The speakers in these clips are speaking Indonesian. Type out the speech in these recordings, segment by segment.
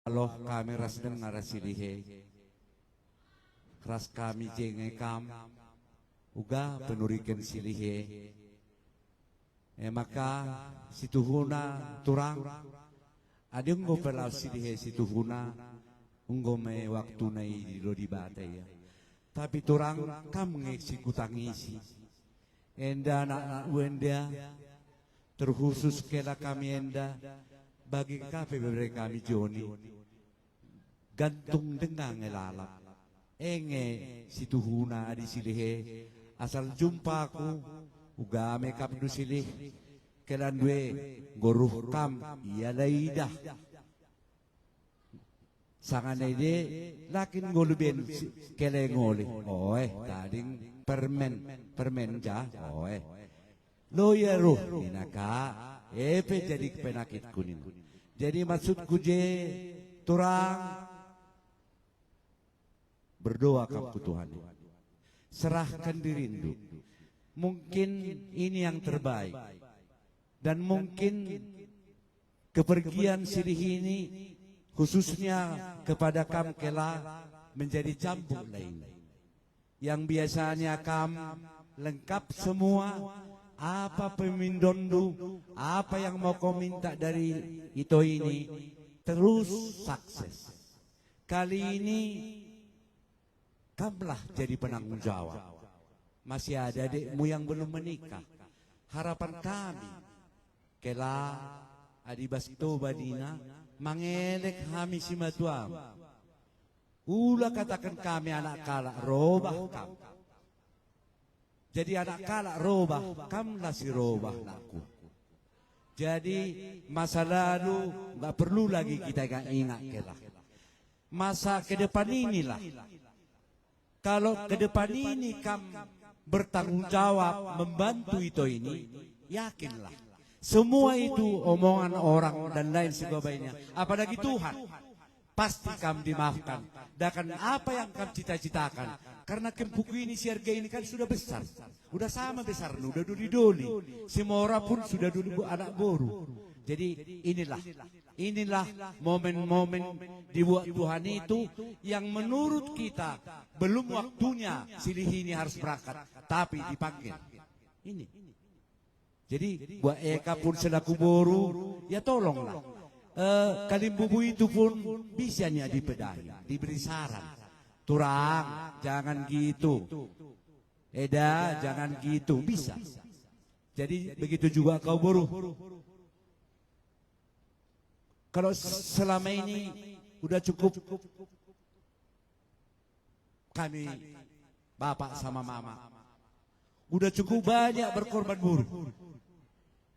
Aloh kami ras dengar silihe, ras kami jengekam, uga penurikan silihe. Maka situhuna turang, ada unggo pelau silihe situhuna, unggo me waktu nai di bataya. Tapi turang kam ngesi kutangisi, enda anak wenda, terkhusus kela kami enda, bagi kafe beberapa kami Joni. Gantung dengang elalap enge situhuna di silihe asal jumpa aku uga me kapdu silih kelan due goruh kam iya laidah sangan ide lakin ngoluben kelengoli tading permen ja loyeruh inaka epe jadi penakit kuning jadi maksudku je turang berdoa kepada Tuhan, serahkan diri itu. Mungkin ini yang terbaik, dan mungkin kepergian silih ini khususnya kepada kam kela menjadi cambuk lain. Yang biasanya kam lengkap semua, apa pemindondu, apa yang mau kau minta dari itu ini terus sukses. Kali ini kamlah jadi penanggung jawab. Masih ada adikmu yang belum menikah. Harapan kami kela adibas to badina mangelek hami si matuam. Ula katakan kami anak kalak robah kam. Jadi anak kalak robah, kamlah si robah naku. Jadi masa lalu nggak perlu lagi kita ingat kela. Masa ke depan inilah. Kalau ke depan ini kamu bertanggung jawab membantu itu ini, yakinlah semua itu omongan orang dan lain sebagainya, apalagi Tuhan pasti kamu dimaafkan. Dan apa yang kamu cita-citakan, karena buku ini siarga ini kan sudah besar, sudah sama besar, sudah doli-doli, semua orang pun sudah dulu anak boru. Jadi inilah momen-momen dibuat Tuhan itu yang menurut kita belum waktunya silih ini harus berangkat, tapi dipanggil. Ini. Jadi buat Eka pun selaku boru, ya tolonglah. Kalimbubu itu pun bisanya dipedahi, diberi saran. Turang, jangan gitu. Eda, jangan gitu, bisa. Jadi begitu juga kau boru. Kalau selama ini udah cukup kami bapak sama mama, udah cukup banyak berkorban buruh.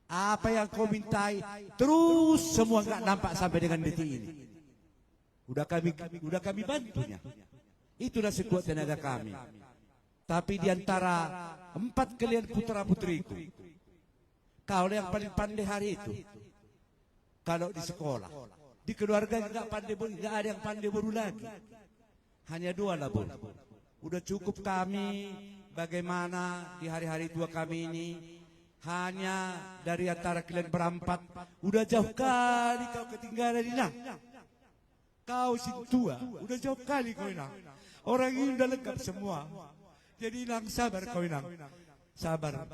Apa yang kau mintai terus semua nggak nampak sampai dengan detik ini. Udah kami bantunya. Itulah sekuat tenaga kami. Tapi diantara 4 kalian putra putriku, kau yang paling pandai hari itu. Kalau di sekolah, di keluarga nggak ada yang pandai baru lagi. Hanya 2 lah bu. Udah cukup kami bagaimana di hari-hari tua kami ini. Hanya dari antara kalian berempat, udah jauh kali kau ketinggalan di nang. Kau si tua, udah jauh kali kau nang. Orang ini udah lengkap semua. Jadi nang sabar kau nang, sabar.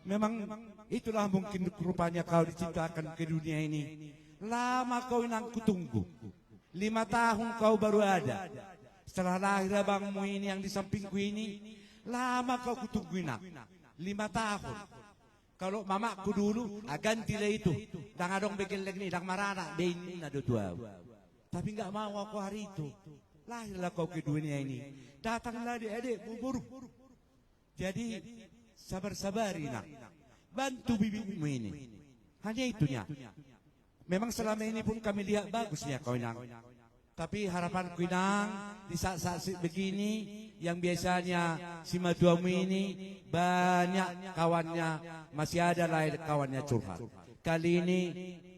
Memang itulah mungkin rupanya kau diciptakan ke dunia ini. Lama kau nang kutunggu. 5 tahun kau baru ada. Setelah lahir abangmu ini yang di sampingku ini, lama kau kutunggu nang. 5 tahun. Kalau mamaku dulu, gantilah itu. Dang adong begelek nih, dang marana, benin ada tua. Tapi nggak mau aku hari itu. Lahirlah kau ke dunia ini. Datanglah adik-adik, buru. Jadi sabar-sabari nak. Bantu bibimu ini. Hanya itunya. Memang selama ini pun kami lihat bagusnya kau nang. Tapi harapanku nang di saat-saat begini yang biasanya si matuamu ini banyak kawannya, masih ada lain kawannya curhat. Kali ini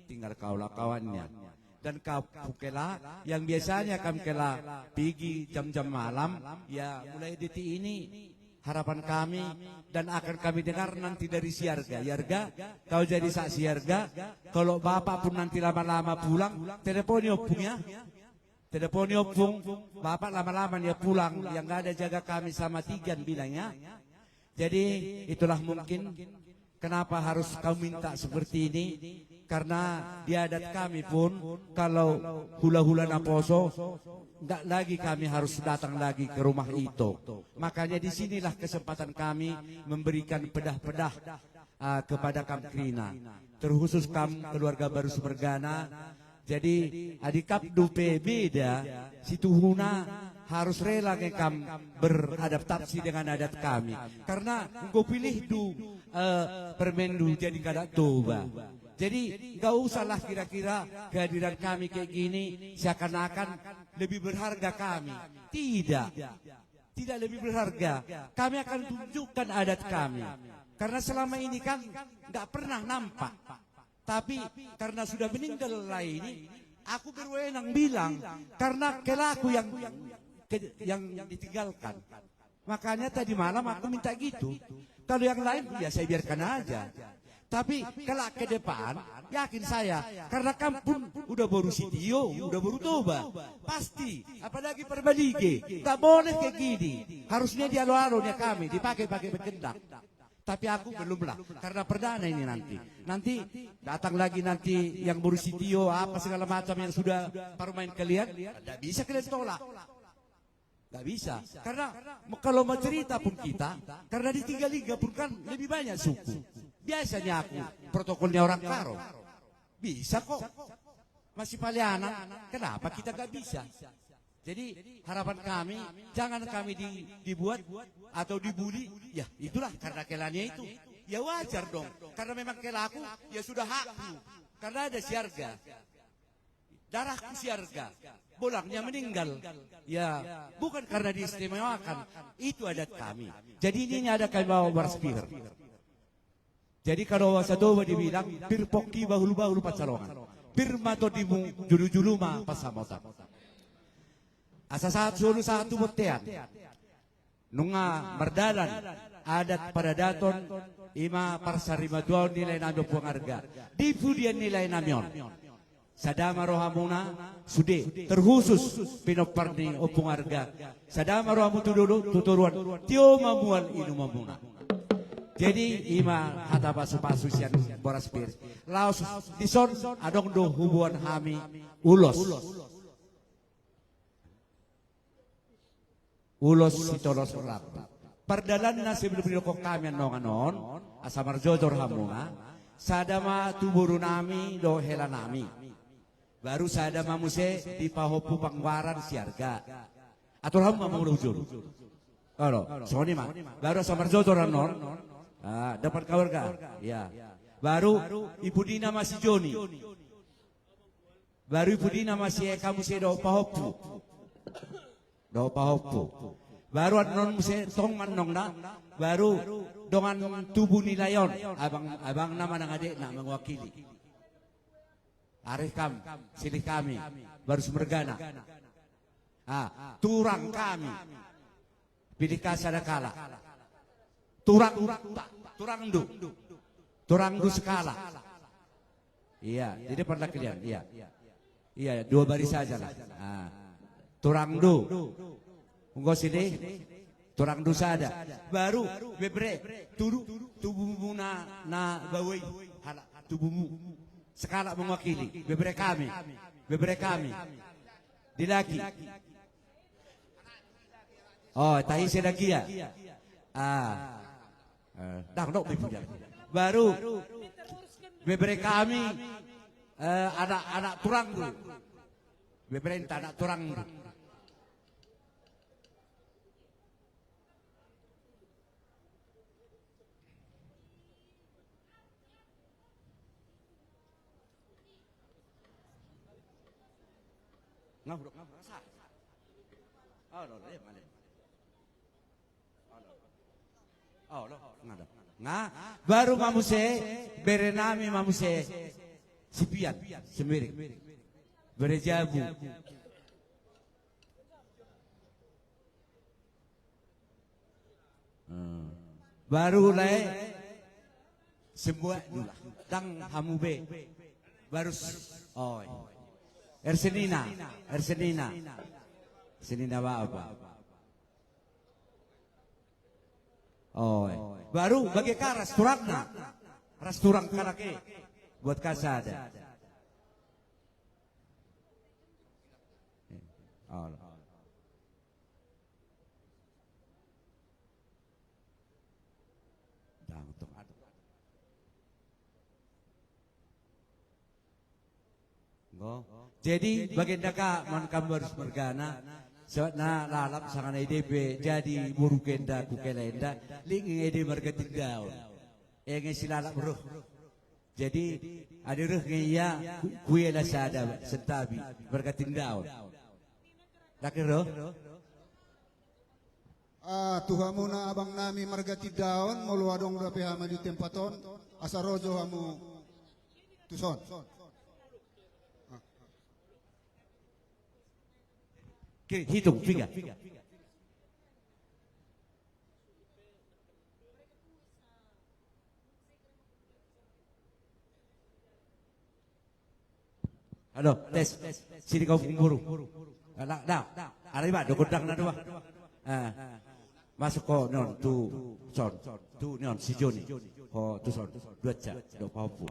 tinggal kaulah kawannya. Dan kau kela yang biasanya kami kela pergi jam-jam malam, ya mulai detik ini harapan kami dan akan kami dengar nanti dari siarga. Yarga, kau jadi saksi siarga. Kalau bapak pun nanti lama-lama pulang, teleponnya punya. Teleponnya opung, bapak lama-lama dia pulang, yang gak ada jaga kami sama tiga bilangnya. Jadi itulah mungkin kenapa harus kau minta seperti ini. Karena di adat kami pun kalau hula-hula naposo, nggak lagi kami harus datang lagi ke rumah itu. Makanya disinilah kesempatan kami memberikan pedah-pedah kepada Kamkrina. Terkhusus keluarga baru Sumergana. Jadi adik dupe beda, situ huna harus rela ngekam beradaptasi dengan adat kami. Karena engkau pilih permendu jadi kada toba. Jadi gak usahlah kira-kira kehadiran kami kayak gini seakan-akan lebih berharga kami. Tidak lebih berharga. Kami akan tunjukkan adat kami. Karena selama ini kan gak pernah nampak. Tapi karena sudah meninggal ini, aku berwenang bilang karena kelaku yang ditinggalkan. Makanya tadi malam aku minta gitu. Kalau yang lain ya saya biarkan aja. Tapi kalau ke depan, yakin saya, karena kampung udah baru sitio, udah baru toba, pasti, apalagi perbalige, tak boleh kayak gini. Harusnya di alo-alonya kami dipakai berkendak. Tapi aku belum lah, karena perdana ini nanti. Nanti datang lagi nanti yang baru sitio, apa segala macam yang sudah paruh main kalian, tidak bisa kalian tolak. Tidak bisa, karena kalau mau cerita pun kita, karena di 3 liga pun kan lebih banyak suku. Biasanya aku protokolnya orang Karo. Bisa kok. Masih Paliana. Kenapa kita gak bisa? Jadi harapan kami, jangan kami dibuat atau dibully. Ya itulah karena kelanya itu. Ya wajar dong. Karena memang kelaku, ya sudah hakku. Karena ada siarga. Darahku siarga. Bolangnya meninggal. Ya bukan karena diistimewakan. Itu adat kami. Jadi ini ada kami bawa berspir. Jadi kalau wasatoba dibilang pirpoki bahulu-bahulu pacalongan. Pirmato dimu julu-julu ma pasamota. Asa satu botean. Nunga merdalan adat pada daton ima parsarima duaw nilai nado puangarga. Dipudian nilai namion. Sadama rohamuna sude terkhusus pinoparni opungarga. Sadama rohamu tudulu tuturuan tio mamuan inu mamuna. Jadi ima hata pasu-pasu sian boras pir. Laos dison adong do hubungan hami ulos. Ulos sitolos urap. Perdalan na sebelum kok kami nonganon asamar jojor hamuna sadama tuburu nami do hela nami. Baru sadama muse di pahopu pangwaran siarga. Atur hamu mamulujur. Kalau soni mah baru asamar jojor hanon. Dapat keluarga, ya. Baru Ibu Dina masih Joni. Baru Ibu Dina masih kamu sih do pahopu. Baru non musik tong manong na. Baru dengan tubuh nilayon. Abang nama nang adik nak mewakili. Arif kam, silih kami. Baru Sumergana. Turang kami. Pilih kasada kala. Turang du skala. Iya, jadi pernah kalian. Iya, 2 baris saja lah. Turang du. Unggo sini, turang du sada. Baru bebre tubuhmu na bawai tubuhmu skala mewakili. Bebre kami. Dilaki. Oh, tahi sedagi ya. Baru bebre kami anak turang dulu. Beberapa anak turang dulu. Ngahuruk sa. Baru mamuse berenami mamuse sipian semirik berejabu baru lai semua dulu dang hamube baru Ersenina. Ersenina. Ersenina apa? Oh, baru bagi ka restoran restoran karake buat kasada. Oh. Jadi baginda ka man kamu harus mergana na lalap sangan EDP jadi buru kenda kukelenda lingi ede margatin daun silalap ruh jadi ada ruh ngaya kuya la sada sentabi margatin daun laki ruh Tuhan muna abang nami margati daun muluadong dapi hama di tempaton asarojo hamu tuson. Hitung 3. Halo, tes. Sini kau buru. Nah, arriba, dokodang na dua. Masuk ko non tu son. Tu non si Joni. Ho tu son. Dua ca, do paupu.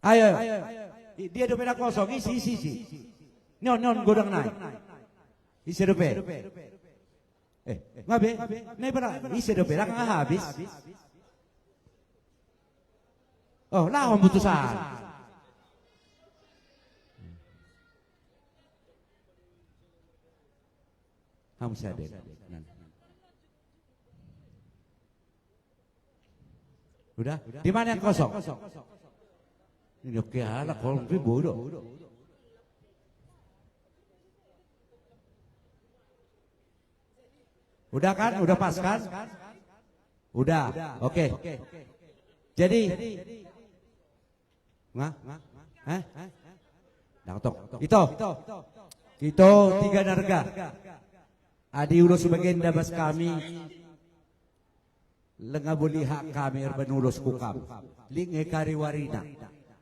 Ayo. Dia dope kosong, isi. Non godang naik. Isi dope. Ngabe? Naik berapa? Isi dope, lah nggak habis. Oh, lah putusan. Kamu sadar. Udah? Di mana yang kosong? Ini oke anak kalau lebih bodoh. Udah kan? Udah pas kan? Udah. Oke. Jadi Itu 3 narga. Adi ulos sebagian dabas kami. Lengabuli hak kami erbanulos kukam. Linge kari warina.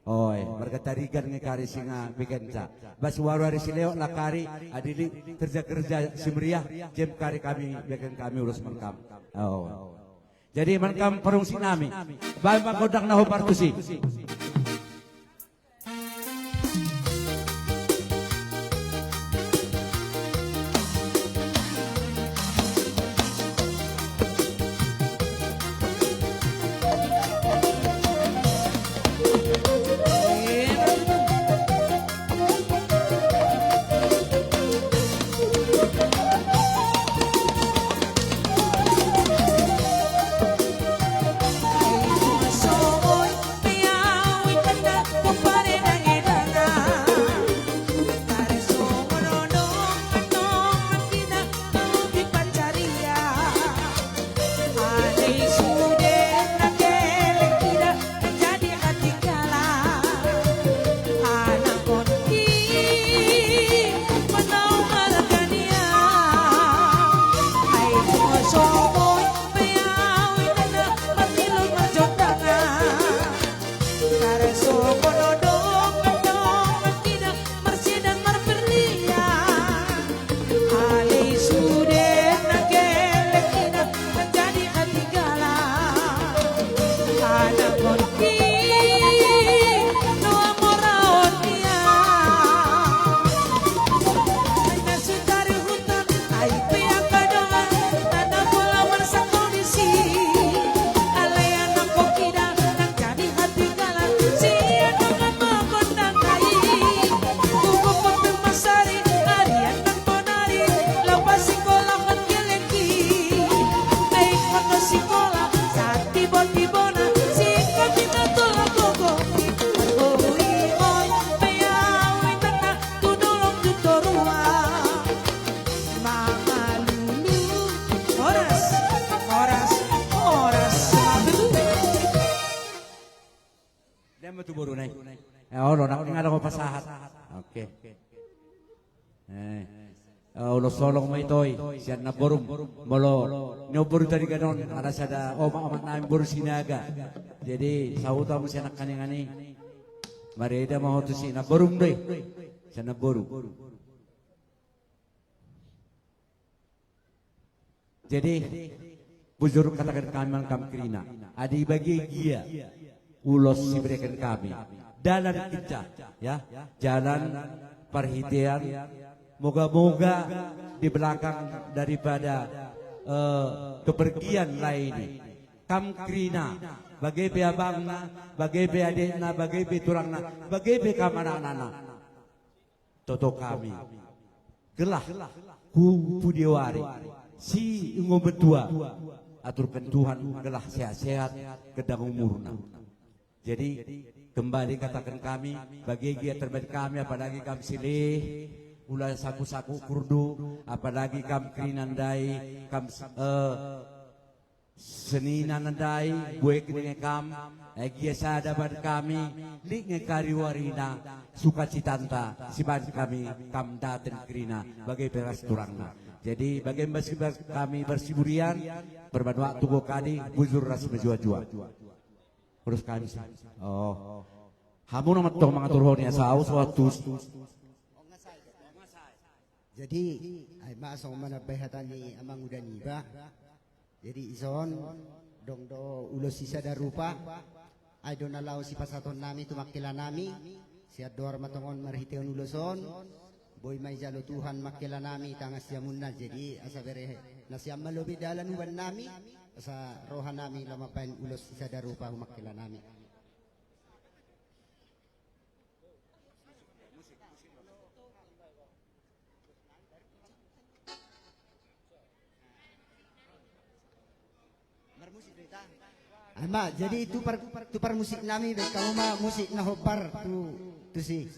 Oy, margatarigan ngekari singa bikenca. Bas warwari sileo lakari adili kerja-kerja simriah jem kari kami bikin kami urus mengkam. Oh. Jadi mengkam perungsi nami. Bae magodang naho partusi. Soy piau ikanda kupare nangidana Oh, lo nak ngada ko pasahat. Okay. Ulo solong mo ito'y siya na borum molo nyobor tadi ganon ada sada amat namin boru sinaga jadi sauta mo siya nakani-ngani mareda mo to si na borum doy siya na boru jadi bujur katakan kami kamkrina adi bagi gia ulos si berikan kami dalam kita ya jalan perhitian moga-moga di belakang daripada kepergian lain kamkrina bagai be abangna bagai be adikna bagai be turangna bagai be kamanana toto kami gelah ku pudiwari si ungo betua aturkan Tuhan gelah sehat-sehat kedang umurna jadi kembali katakan kami bagi gia terbaik kami apalagi kami silih ulah saku-saku kurdu apalagi kam krinandai kam seninandai buek dengan kam egi sada bad kami lik ngekari warina sukacitanta siban kami kam daten krina bagai peras turangna jadi bagai kami bersiburian berban waktu go kadi bujur ras menjua-jua terus kami oh hamu namat tong mangatur honya saus waktu jadi ay masong manabahatan ni amang udan iba jadi ison dong do ulos sisa darupa ay do nalaw si pasaton nami tumakila nami siya doar matongon marhiteon uloson boy may jalo Tuhan makila nami tangas yamun na jadi asa bere na siya malubi dalan uban nami asa rohan nami lamapain ulos sisa darupa humakila nami. Ama, jadi itu par musik nami, kamu mah musik na hopar tu si.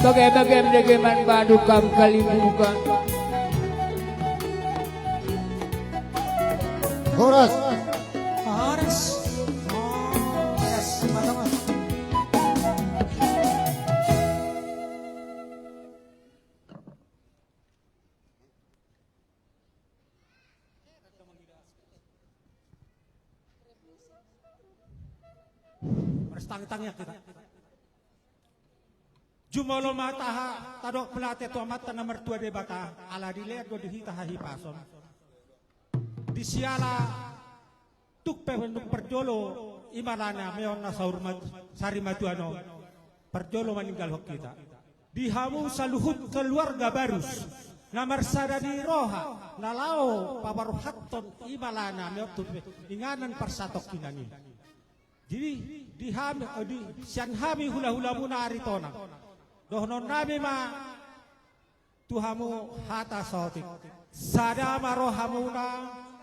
bagai man badukam kalibukan. Horas. Horas. Horas. Matang. Tang-tangnya kita. Jumolo mataha tadok pelate tu amat nomor 2 de bata ala dilihat go dihita hipason. Di siala tuk penduk perjolo imalana meon na sari maduano perjolo meninggal hok kita. Dihamu saluhut keluarga barus namar sadani roha nalao pabaruhatton imalana meon inganan persatok kinani. Jadi di sian hami hula-hula muna aritona. Dohnon nabi ma tuhamu hata sotik. Sada marohamuna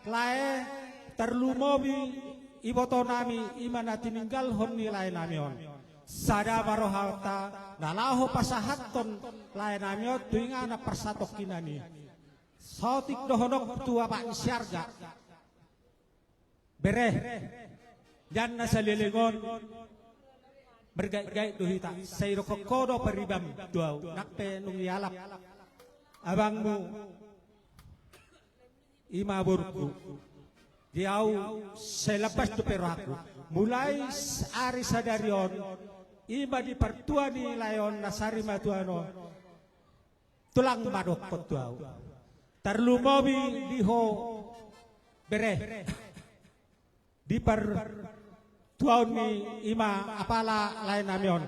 lae terlumobi iboto nami imana tininggal hon nilai namion. Sada marohata nalaho pasahaton lae namion tuinga na persatok kinani. Sotik dohonok tua pak syarga. Bereh. Dan nasa lilingon bergait-gait duhita sayro kokodo peribam duau nakpe nung yalap abangmu imaburku diau selepas tu peraku mulai ari sadarion ima di pertua ni layon nasari matuano tulang madok kotuau terlumobi diho bereh di tuaun ni ima apala lain namion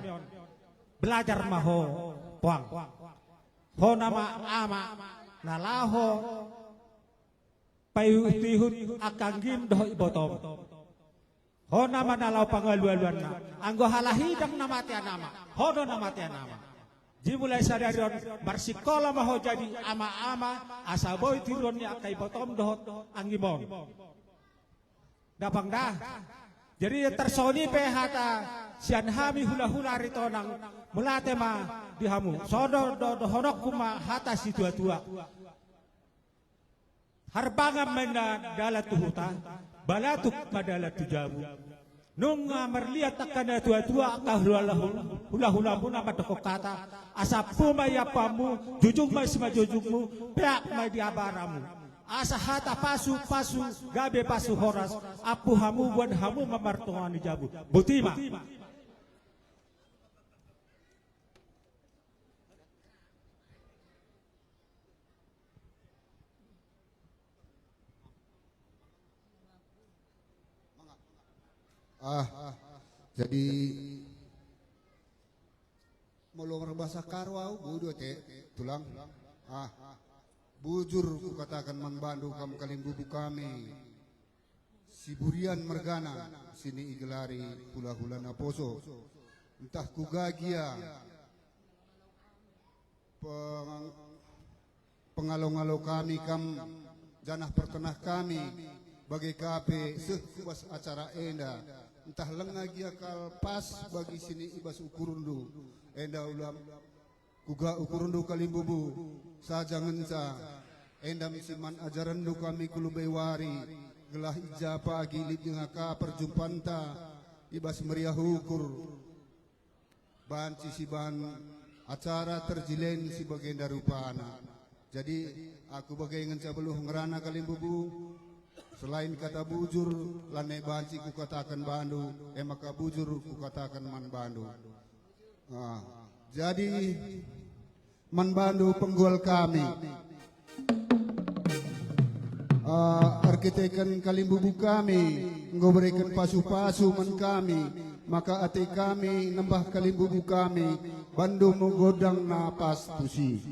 belajar maho puang ho nama ama nalaho payutihut akanggim doh ibotom ho nama nalau pangaluan na anggo halahidang namatian nama ho do namatian nama dimulai sadarion barsikola maho jadi ama-ama asaboy tiron ni akai botom doh anggimon dapang dah. Jadi tersoni pehata sian hami hula-hula ritonang mulate ma dihamu. Sodo do honok kuma hata si tua-tua. Harbangam mena dalat tuhuta balatuk madalat tujabu. Nung merlihat takkan tua-tua akah hula-hula pun apa toko kata asapu mayapamu jujung mai sima jujungmu peak mai diabaramu. Asa hata pasu gabe pasu horas apu hamu buat hamu mamartongan di jabu butima jadi mulung bahasa karwau budu tulang bujur ku katakan membantu kamu kalimbubu kami Siburian mergana sini igelari hula-hula naposo entah ku gagia pengalau-ngalau kami janah pertenah kami bagi kape sehubas acara enda entah lengagia kalpas bagi sini ibas ukurundu enda ulam kuga ukurundu kalimbubu saja ngenca endam siman ajaran du kami kulubewari gelah ija pagi lip ngaka perjumpaan ta ibas meriah ukur banci si ban acara terjilen si bagian darupana jadi aku bagai ngenca beluh ngerana kalimbubu selain kata bujur lane banci ku katakan bandu maka bujur ku katakan man bandu jadi Manbandu penggol kami arkitekan kalimbubu kami ngoberikan pasu-pasu man kami maka ate kami nambah kalimbubu kami bandu menggodang napas pusi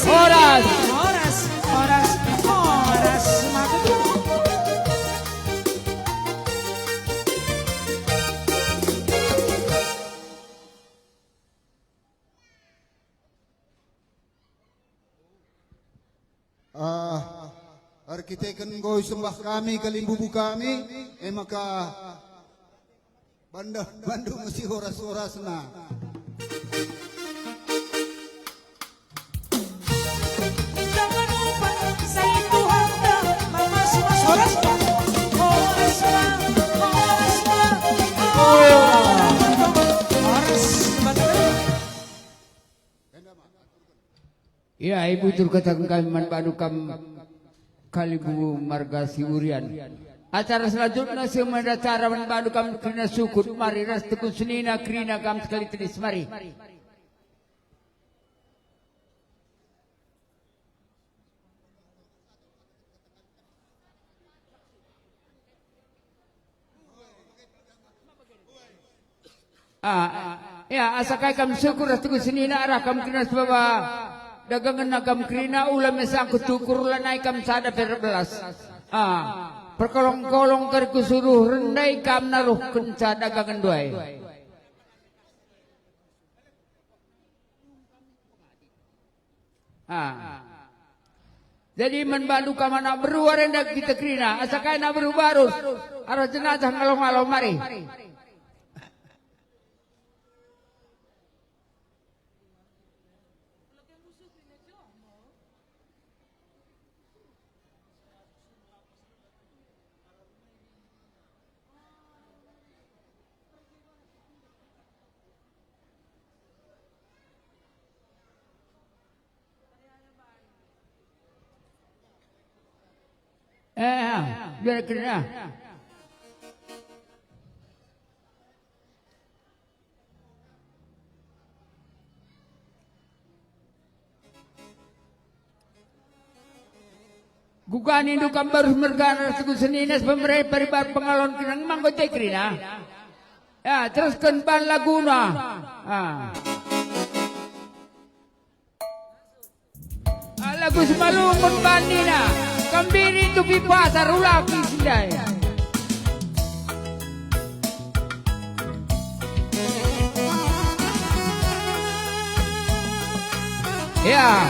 Oras. Arkiteken goy sembah kami kalimbubu kami maka Bandung mesti horas-horas na. Ya, Ibu Turkatang Kaliman Badukam Kalibu Marga Siurian. Acara selanjutnya semua acara Badukam Krina Sukut mari ras tekun senina krina kam sekali tenis mari. Ya asakai kam syukur ras tekun senina arah kam krina sebaba dagangan nagam krina ulam mesang kutukur lanai kam sada perbelas. Perkolong-kolong kerku suruh rendai kam naruh kenca dagangan duai. Jadi membantu kam anak beru rendak kita krina asakai nak beru barus arah jenazah ngalong-ngalong mari. Biar kena. Gugan itu gambar mergana suku seninas pemerintah peribar pengalon kinang manggote krina. Ya, teruskan ban laguna. Lagu semalungun bandina. Kambiri itu pasar ulaki sindai. Ya.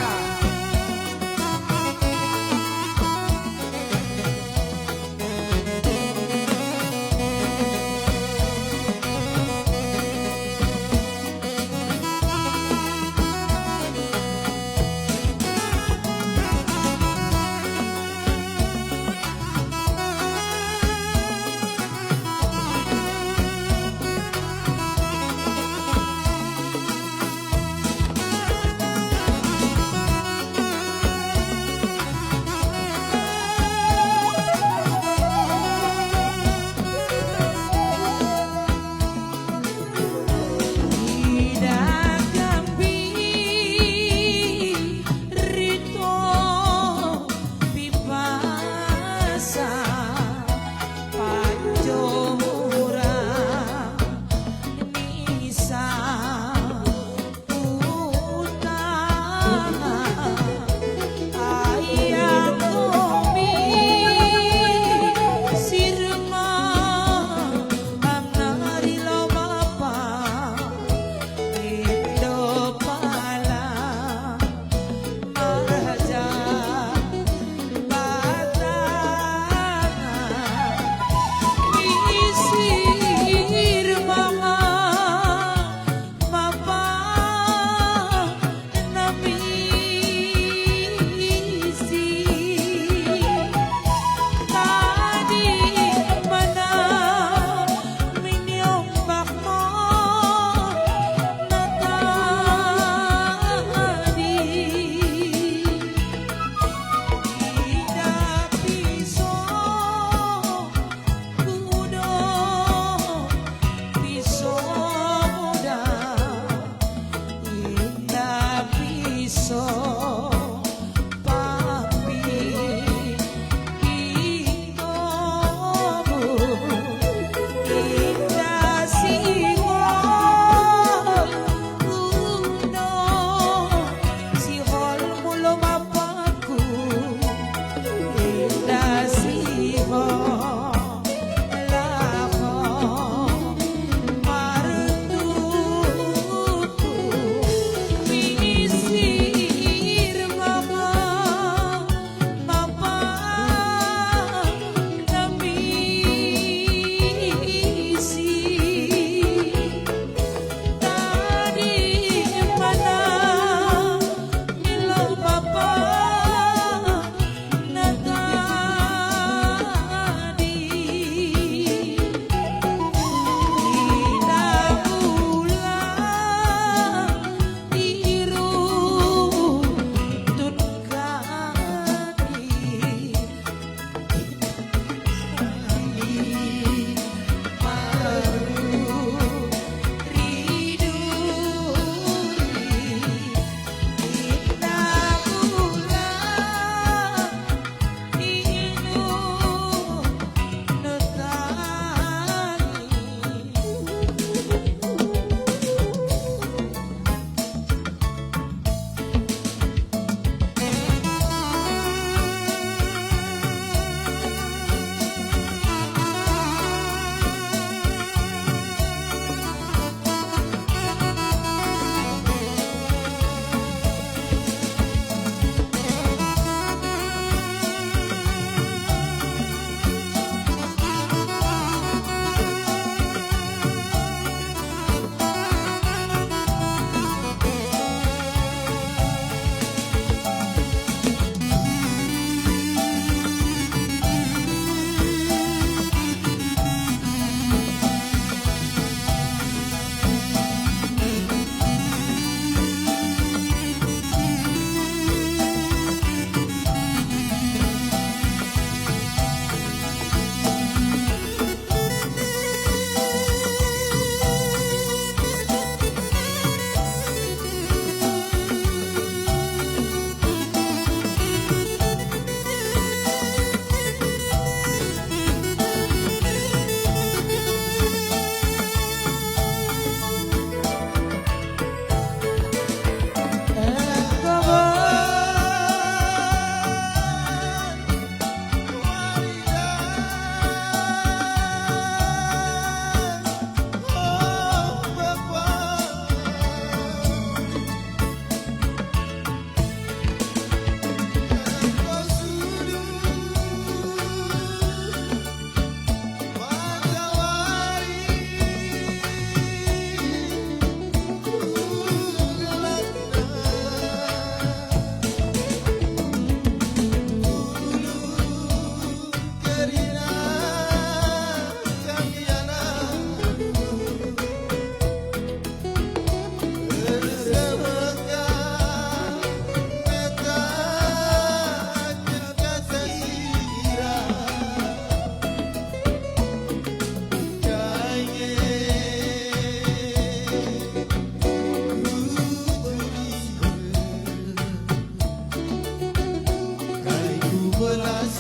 Kau belas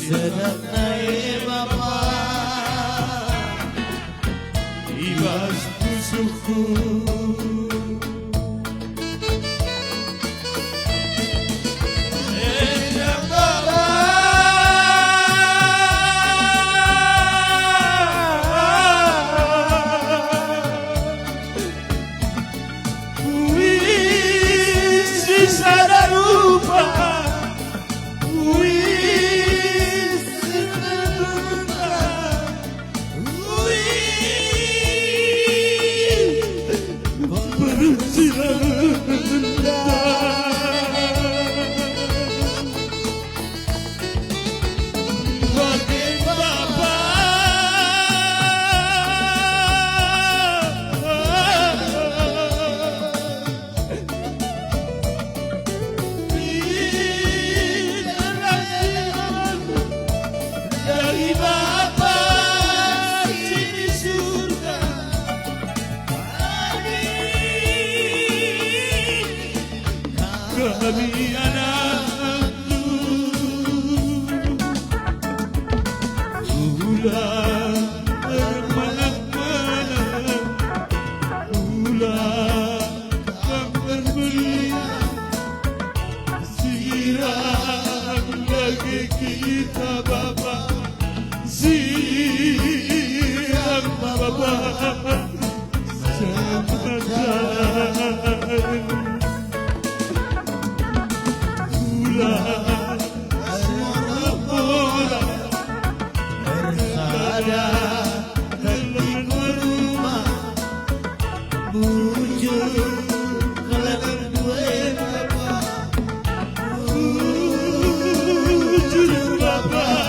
Sedang naik bapak ibas musuhku sedang bapak wis sisa rupa dari Bapak sini surga kami anakku ulang mana-mana ulang berbeli siram lagi kita Bapak siram Bapak sementara Bapak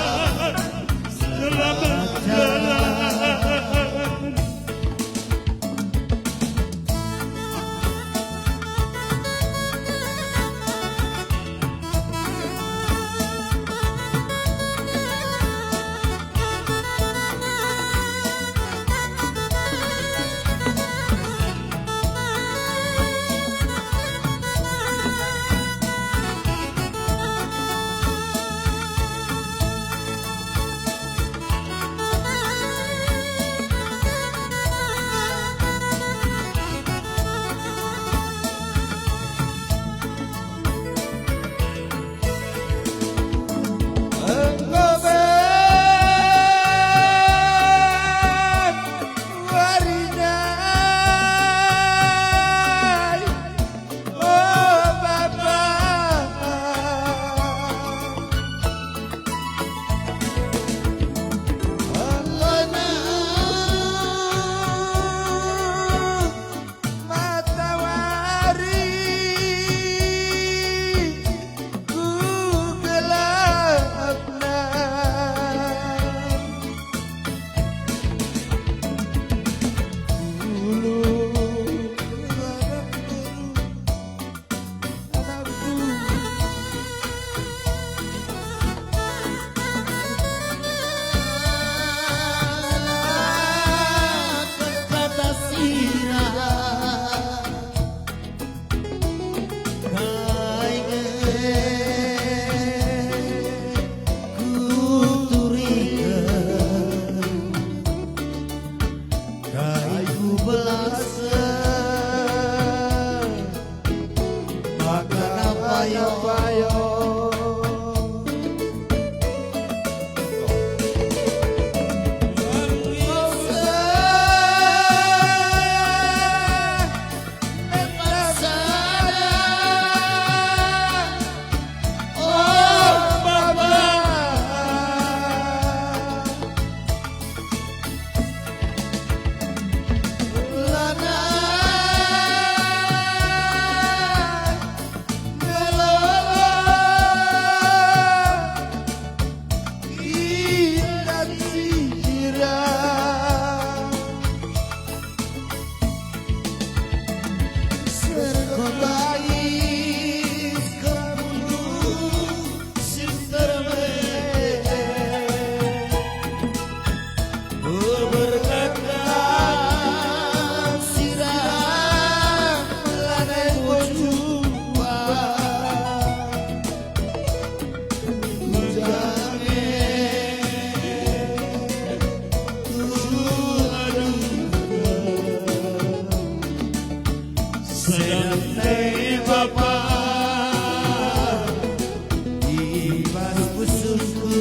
ibas usulku.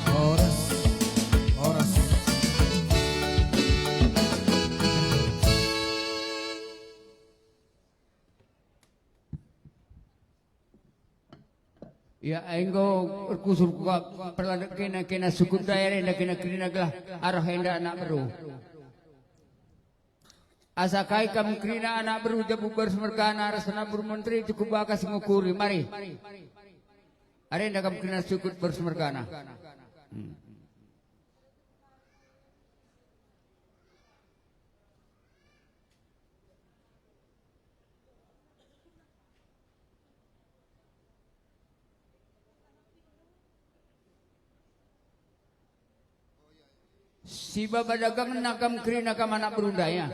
Horas, horas. Ya engko kusur ka perladak kena suku daerah na kena glah arah henda anak beru. Asa kai kam krina anak beru jabu bersemergana rasana bermenteri cukup bakas ngukuri mari. Arenda kam krina suku bersemergana. Si baba dagang nakam krina kam anak berundanya.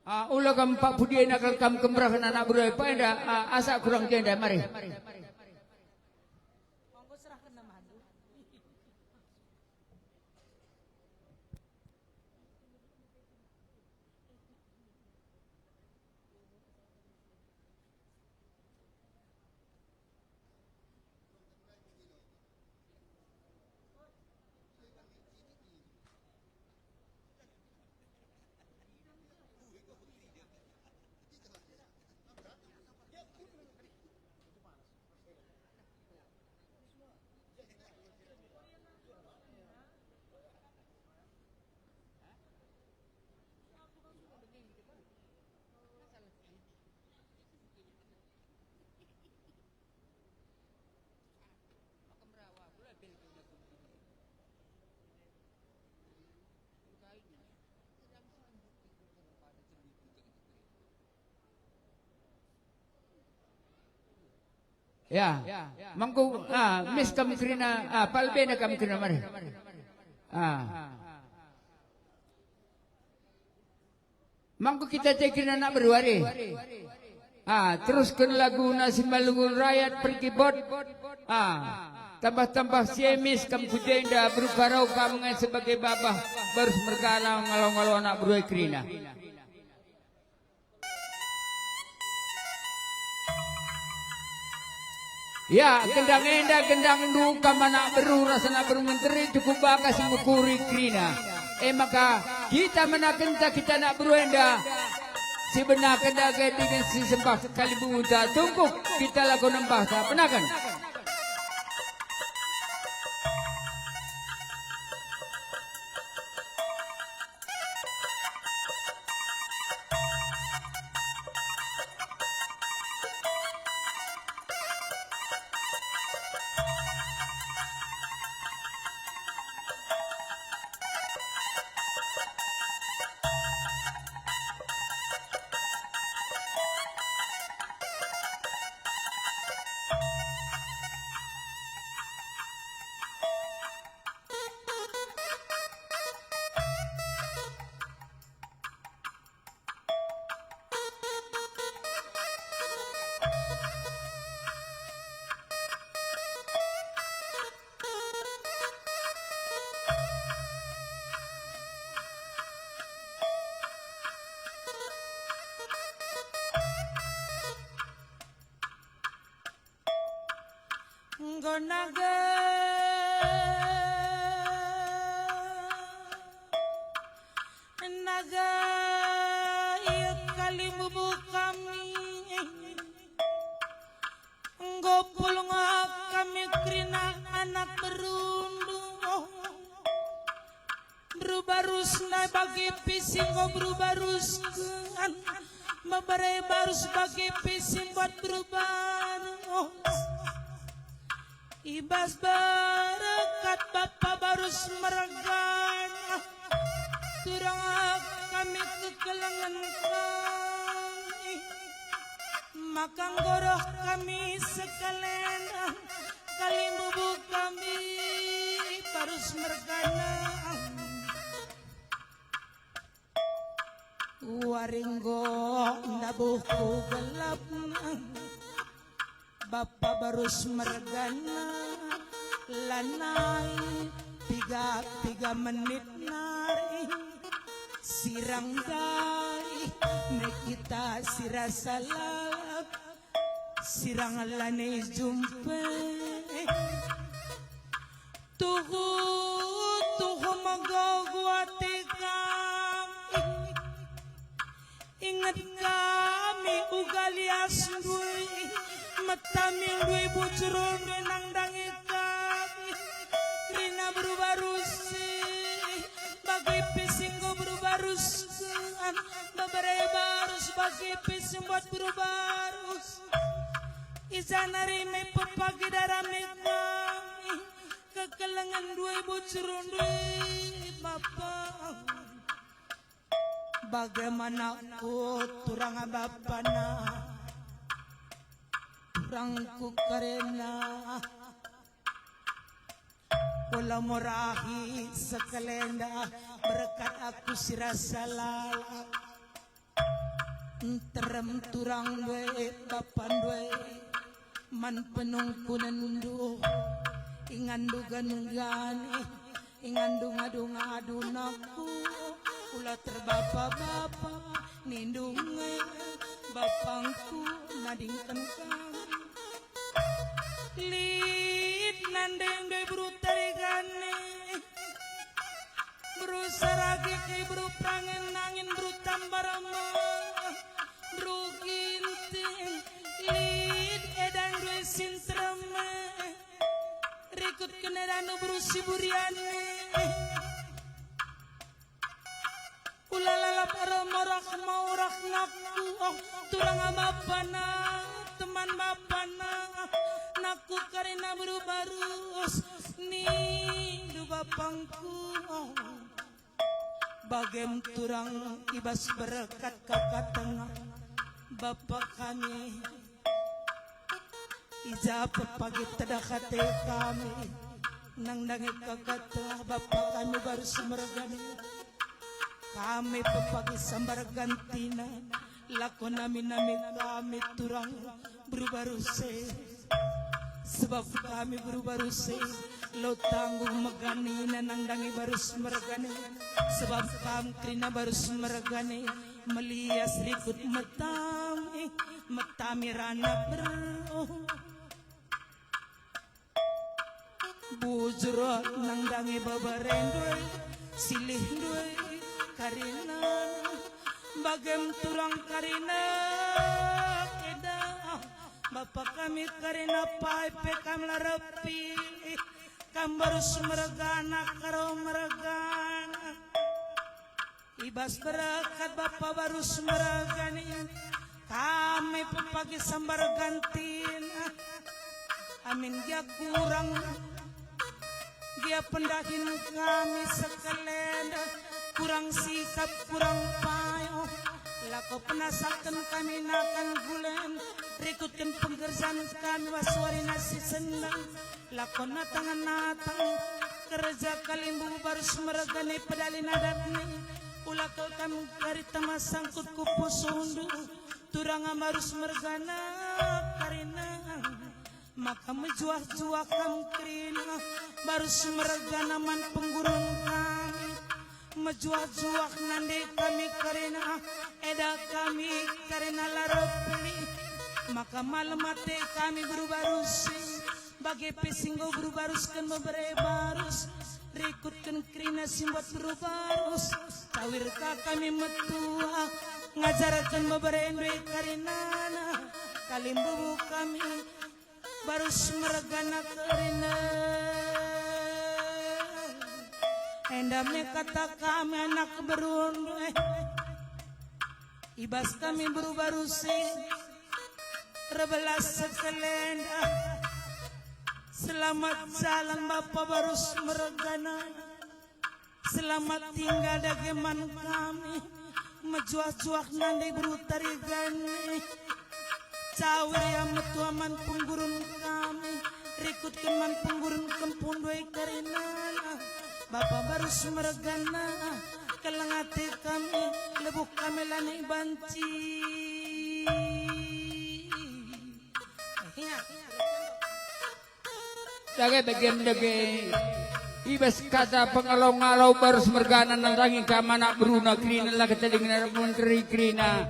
Ulah kam pak pudiai nakal kam kembrahan anak berundanya. Pak enda asa kurang jenda mari. Ya, mangku mis kami krina palbe na kami krina mari. Mangku kita cekin anak berwari. Teruskan lagu nasi malungun rakyat perkibot. Tambah-tambah siemis kam kujenda berukarau kamu sebagai babah baru semerkana ngalong-ngalong anak berwari krina. Ya, gendang enda, gendang duka mana beru rasana bermenteri cukup bakas mukuri krina. Maka kita menakenta kita nak beru enda. Si benak enda dengan si sembah sekali buta tungkuk kita lagu nembah tak penakan. Gonaga naga iya kalimubu kami gopul nga kami krina anak berundu berubarus na bagi pising go berubarus kan babare barus bagi pising buat berubar ibas barakat Bapa barus meregan turang kami kekelangan kami makang goroh kami sekalian kali bubu kami barus mergana waringgo nabuhku gelap Bapak barus mergana lanai 3 menit nari sirang dari nekita sirasalap sirang lane jumpe tuhu magagwati kami ingat kami ugalias duy matamil duy bujuron duy nang dangi kami rina berubarusi bagi pisinggo berubarusan babare barus bagi pising buat berubarus izanari me pepagi darame kami kekelengan duwe bucurun duwe bapak bagaimana ku turang bapana turangku karena kula murahi sekelenda berkat aku sirasalala terem turang duwe bapan duwe man penungkunan nunduh ingandu ganunggani ingandu ngadung-adunaku kula terbapa-bapa nindungi bapangku nadingkan kami lid nandeng de brutarigane brusaragi ke bruprangen nangin brutambarama bruginting lid edan dwe sintrame rikut kendaraan berusi buriane ulalala para morak maurak ngaku turang bapana teman bapana naku karena berubarus nih du bapangku bagem turang ibas berkat kakak tengah bapak kami ijab pagi tedakate kami nang dangi kakata bapak kami baru semergani kami pepagi sambar gantina lakon nami kami turang berubaruse sebab kami berubaruse lo tanggung megani nang dangi baru semergani sebab kami krina baru semergani melias rikut metami rana bujur nang dangi babaren duwe silih duwe karinan bagem turang karina eda bapak kami karina paipe kam larapi kam barus meregana karo meregana ibas berkat bapak barus meregani kami pepagi sambar gantina amin dia kurang dia pendahin kami sekelenda kurang sikap kurang payo lako penasakan kami nakan gulen rikutkan penggerjaan kami waswari nasi senang lako natang kerja kalimbu baru meregani pedali nadatni ulako kami dari tama sangkut kupu sundu turang amarus mergana karina maka menjuah-juah kam krina baru semergana man penggurun kami menjuah-juah nande kami karena eda kami karena larapli maka malam mate kami berubarusi bagai pesinggo berubaruskan beberapa rikutkan krina simbat berubarus tawirka kami metua ngajarkan beberapa karena kalimbu kami baru meregana karena endamnya kata kami anak berundu ibas kami berubarusi rebelas sekelenda selamat jalan bapak baru meregana selamat tinggal dageman kami mejuah-juah nandai berutarigani cawir yang metuaman penggurun kami rikut keman penggurun kempun doi karinana Bapak barus mergana kelengati kami lebuk kami lani banci. Dage bagian dage ibas kata pengalau-ngalau barus mergana nalangin kamana beruna krina lah keteling narapun krina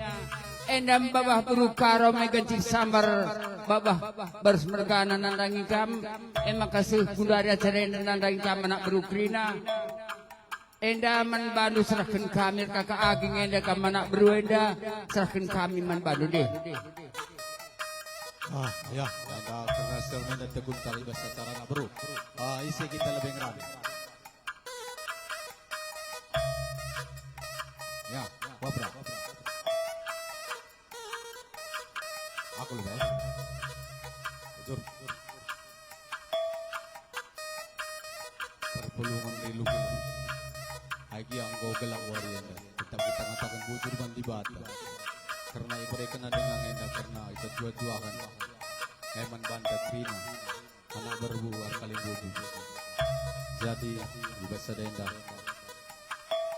endam babah berukaro megancik sambar babah barus mergana nalangin kam emak kasih kundari acara nalangin kamana berukrina enda man bandu serahkan kami kakak aging enda kamana beru enda serahkan kami man bandu deh. Ya, anda karena sermen dan tegun tali bahasa carana bro. Isi kita lebih ngeram. Ya, wabra. Aku lebih. Jujur. Perpulungan di lugu. Lagi anggo gelang warian. Kita ngatakan bujur mandi bata. Karena ibu kena dengan enda karena itu dua-duakan eman bantet pina anak berbu kali bubu jadi ibu sedenda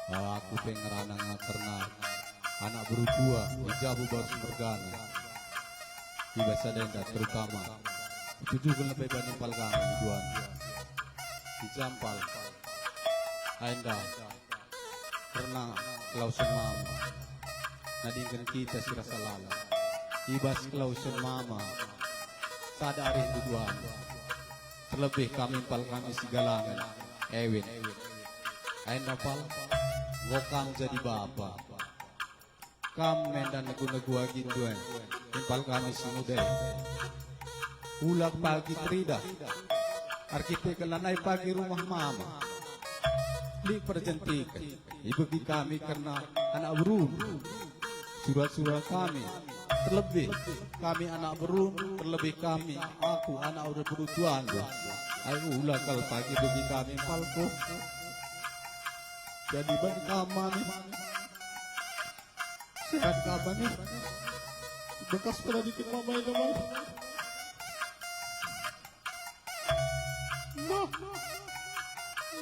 aku pengeranang karena anak berdua hijabu baru mergana ibu sedenda terutama itu juga lebih banyak palgang duan dijampal enda karena klausun mama nadingkan kita sirasa lala ibas klausun mama sadari duduan terlebih kami pal kami sigalangan ewin ain napal ngokang jadi bapak kamen dan negu-negu gitu impal kami sinudai ulag pagi trida arkitek lanai pagi rumah mama li perjentikan ibu kami karena anak berumur surat-surat kami terlebih kami anak berun terlebih kami aku anak udah berutuan ayo ulah kalau pagi bagi kami palko jadi ban kaman sehat kapan nih bekas pernah dikit mamai teman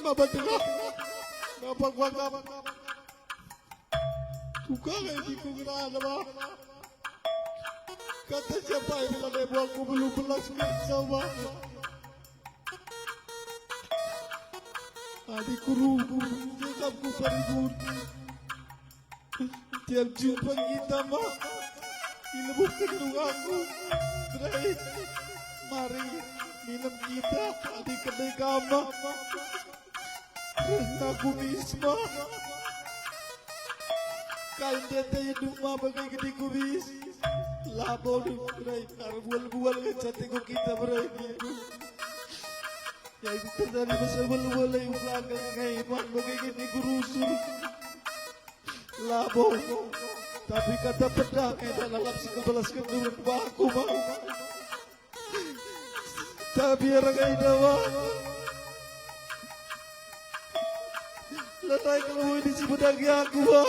Bapak tengah Bapak gua kapan tukang kayak gitu kena apa kata siapa yang bilang ibu aku belum belas sama adikku rugu sikapku paribur tiap jumpa kita mah ilmu kendung aku berai mari minum kita adik kedai kama aku bisma kain tete hidup mah bagai gede kubis labo di berai bual-bual cantik kita berai ya itu terjadi masa bual-bual yang belakang ngaiman bagai gede kurusu labo tapi kata pedang dan dalam sekebelas kendungan baku mah tapi orang idawa letai kalau ini si bedagi aku mah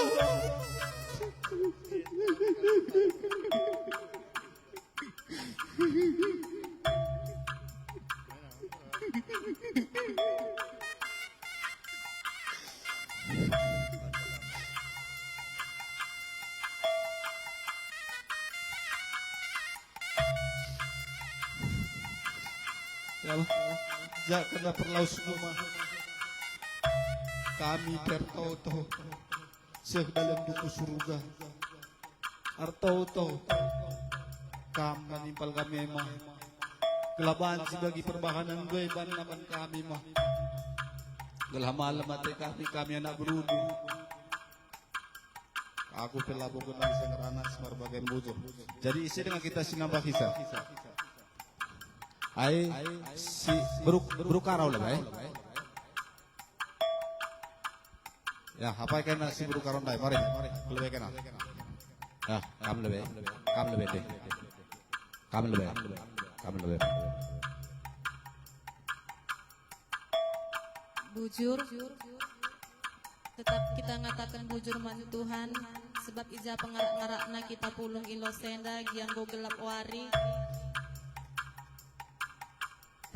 ya kena perlaus rumah kami tertau-tau seh dalam buku surga artau-tau kam menimpal kami mah kelaban sebagai perbahanan gue ban kami mah gelah malam mati kami anak berudu aku pelabo kenal sengerana sebagai bujur jadi isi dengan kita sinambah kisah ai si berukarau lah bay ya apa kena si berukarau dai mari lebih kena ya kamu lebih deh kamu lebih bujur tetap kita ngatakan bujur man Tuhan sebab ija pengarak-ngarakna kita pulung ilo senda gianggo gelap wari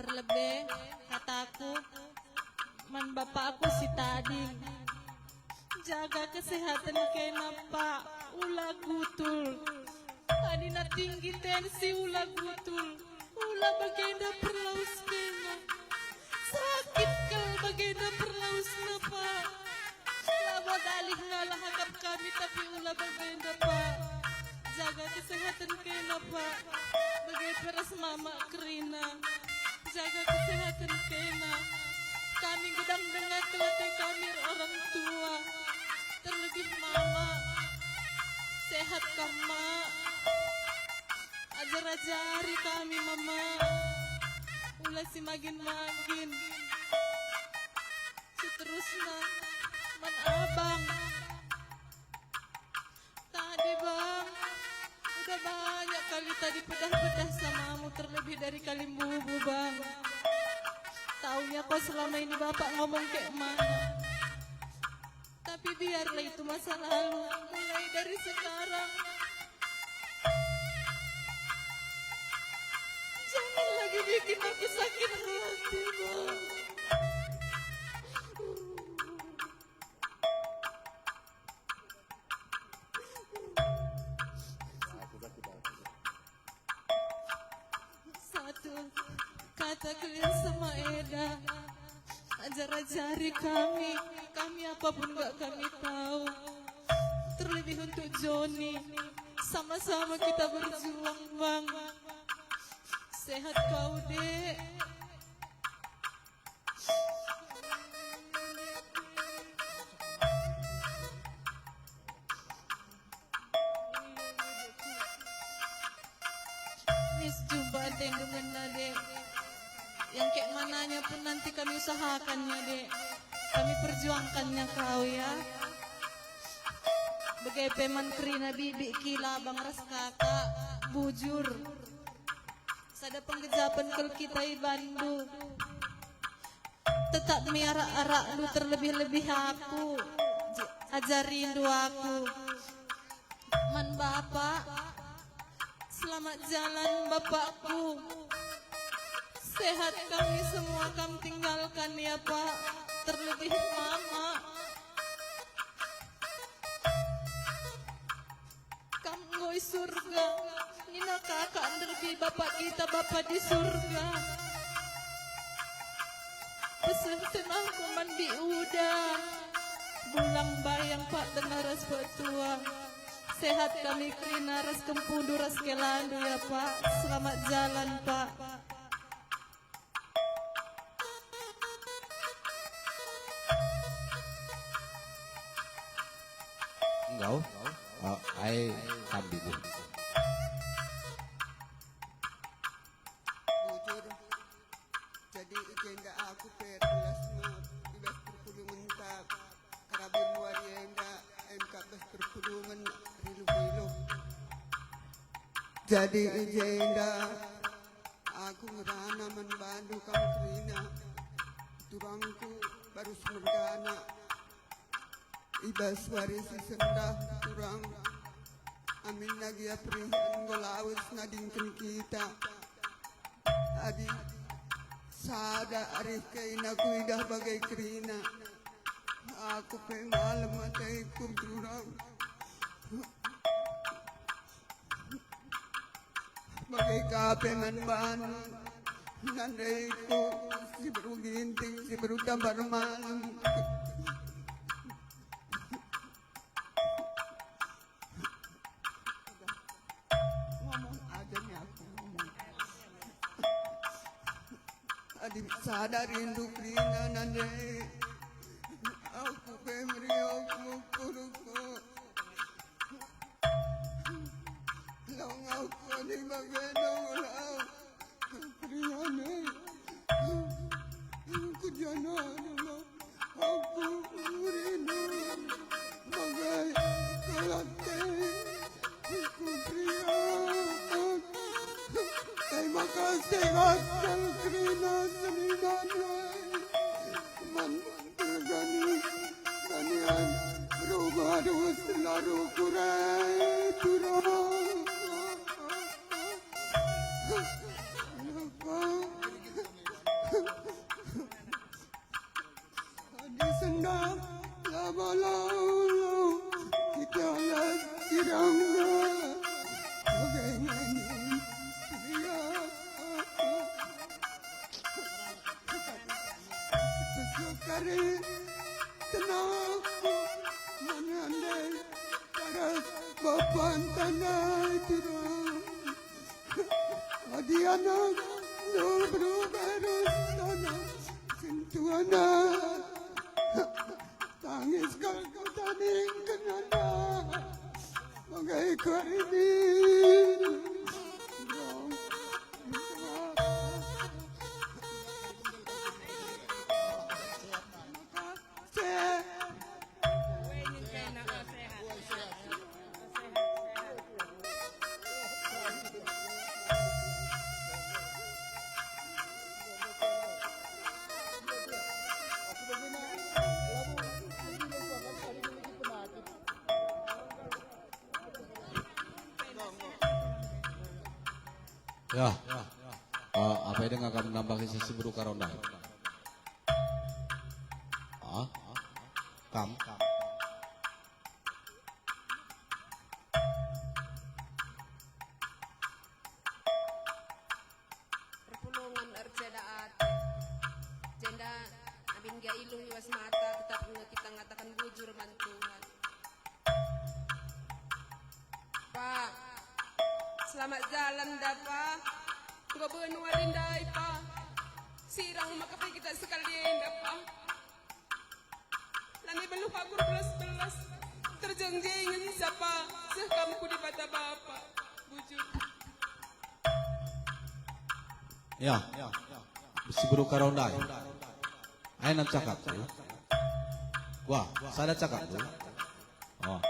terlebih kataku Man bapak aku si Tading. Jaga kesehatan kena pak. Ulah gutul. Tadi na tinggi tensi ulah gutul. Ulah bagenda perlaus kena. Sakit kal bagenda perlaus na pak. Lama dalih ngalah hakap kami tapi ulah bagenda pak. Jaga kesehatan kena pak. Bagai peras mama Krina. Jaga kesehatan kena. Kami gudang dengan tuate kami orang tua. Terlebih mama. Sehat kama. Ajar-ajari kami mama. Ulah si magin-magin. Seterusnya man abang. Tadi bang. Udah banyak kali tadi pedah-pedah samamu. Terlebih dari kali bubu bang. Taunya kau selama ini bapak ngomong kayak mana. Tapi biarlah itu masa lalu. Mulai dari sekarang. Jangan lagi bikin aku sakit hati bang. Satu kata kalian sama Eda. Ajar-ajari kami. Kami apapun gak kami tahu. Terlebih untuk Joni. Sama-sama kita berjuang bang. Sehat kau dek. Nis jumpa dek dengan adek. Yang kayak mananya pun nanti kami usahakannya dek. Kami perjuangkannya kau ya. Bagai peman Krina bibi kila bang ras kakak. Bujur. Sada penggejapan kel kita i Bandu. Tetap miara-arak lu terlebih-lebih aku. Ajarin du aku. Man bapak. Selamat jalan bapakku. Sehat kami semua kami tinggalkan ya pak. Terlebih mama. Kamu ngoi surga. Nina kakak terlebih bapak kita bapak di surga. Pesan tenang ku mandi udah. Bulang bayang pak tenaras petua. Sehat kami Krina ras kempudu ras kelandu ya pak. Selamat jalan pak. Engkau? Ai kambi bu. Bujur. Jadi agenda aku perbelas ibas perpulungan tak karabin warienda MK bas perpulungan rilu-rilu. Jadi agenda aku ngerana membantu kamu Krina. Turangku baru semerdana. Ibas warisi sendah turang. Amin lagi aprihan ngolawis nadingkan kita. Adi sada arif kaina kuidah bagai Krina. Aku pengalam mataikum turang. Bagai kapengan banu. Nandaiku si baru ginting si baru tambar malam. Adik sadar rindu Krina nandai. Aku pemri aku kuruku. Long aku adik bagai dong. Krina aku jana aku rindu bagai kelate. Aku Krina. Terima kasih Hotel Krina Seniman Man tergani ganian berubah dus lalu kurai turang. anak lama-lama kita lagi rangga bagaimana dia sekali tenang menandai para bapan tanah tiram adi anak dobro barus tanah sentuhana tangis kau taning kenana bagai karini Ya, apa yang akan menambah sisi buruk karonda? Kam? Perpulungan arjadaat jenda abin ga ilung iwas mata tetap kita ngatakan bujur mantuhan. Pak, selamat jalan dah Pak. Gak benua lindai Pak. Sirang makapai kita sekalian dah Pak. Lani beluh aku belas terjengjengin siapa sekamu di mata Bapak. Bujur. Ya, besi buruk karonda. Ayo nak cakap tu. Wah, saya cakap tu. Oh,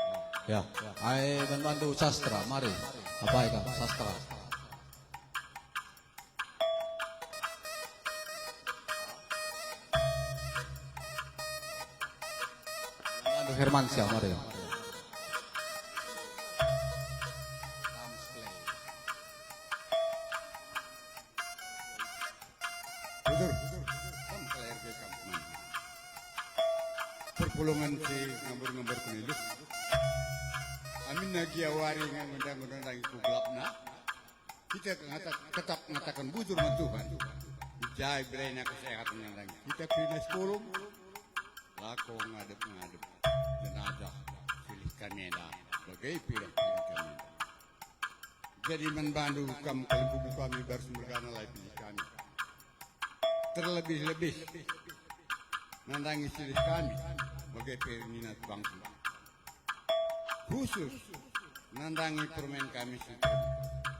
ya. Ayo bantu sastra, mari. Apa itu sastra? Bantu Hermansyah, mari. Betul. Perpulungan si ngambar-ngambar kunilus. Amin lagi awari ngundang-undang lagi kuglapna. Kita tetap mengatakan bujur mantuhan. Jai berena kesehatan yang lagi. Kita krinas kolom. Lako ngadep-ngadep. Jenazah silih kamena. Bagai pilih-pilih kamena. Jadi membantu kamu kalau kami bersumberkan lagi pilih kami. Terlebih-lebih nandangi silih kami bagai peminat bangsa. Khusus nandangi permen kami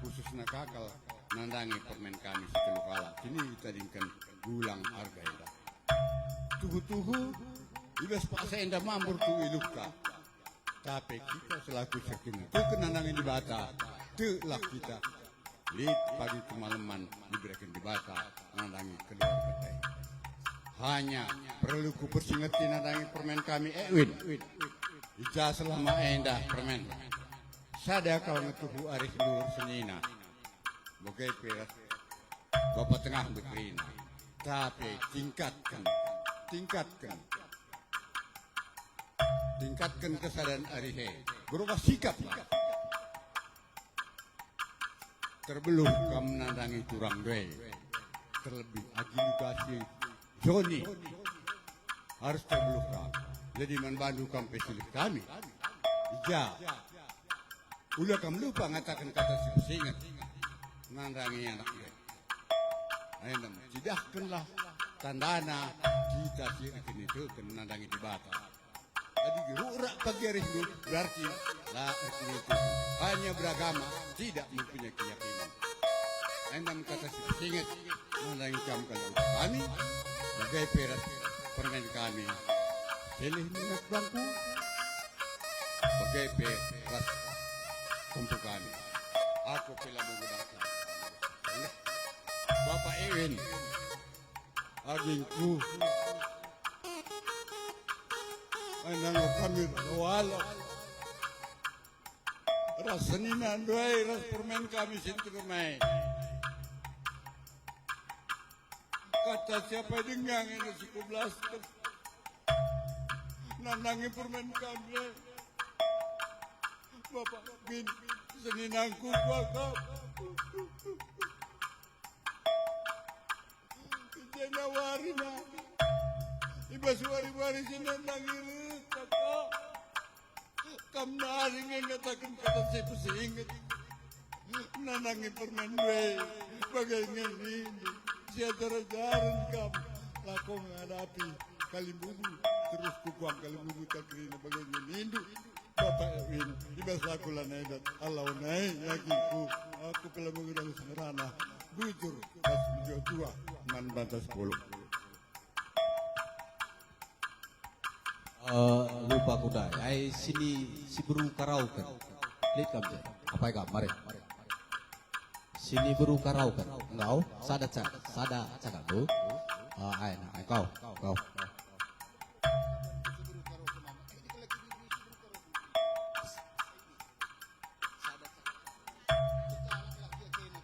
khusus nakakal nandangi permen kami sekeluh kala. Kini kita dingkan gulang harga enda. Tuhu-tuhu ibas paksa enda mambur tu ilukka. Tapi kita selaku sekina tu kenandangi di bata. Telah kita lit pagi kemalaman diberikan di bata nandangi keluarga kita. Hanya perlu ku persingati nandangi permen kami Win. Ija selama endah permen. Sada kau ngetuhu arif luar senina. Bagai peras bapak tengah berkerina. Tapi tingkatkan kesadaran arihe. Berubah sikap. Terbelum kamu nandangi turang dwe. Terlebih agilitasi Joni harus terbelum kamu. Jadi membantu kamu pesilih kami. Ija. Ulah kamu lupa ngatakan kata singet. Nandangi anak gue. Ayo tidakkanlah tandana kita sirkin itu nandangi di bata. Jadi rurak pagi hari itu berarti lah itu hanya beragama tidak mempunyai keyakinan. Ayo kata singet nandangi kamu kalau kami sebagai peras permen kami. Pilih minat bangku bagai peras tumpukan. Aku pilih menggunakan Bapak Ewin agingku anang kami wala rasaninan doai ras permen kami sintrumai kata siapa dengang ini si kublas nanangi permen kamre. Bapak bin seninangku bakap. Janawari na. Iba suwari-wari sinanangi kakak. Kam naring yang katakan kata saya pusing. Nanangi permen we. Bagaimana ini? Saya terajaran kam. Lako menghadapi Kalimbubu. Terus kukuang Kalimbubu takrina bagaimana induk. Bapak Ewin, ibas aku lah naidat. Allah naik yakinku. Aku telah mengundang serana. Bujur pas menjual tua. Man batas 10. Lupa kuda. Ay sini si buru karau kan. Lihat kamu. Apa ya mari. Sini buru karau kan. Engkau sada cakap tu. Ay kau.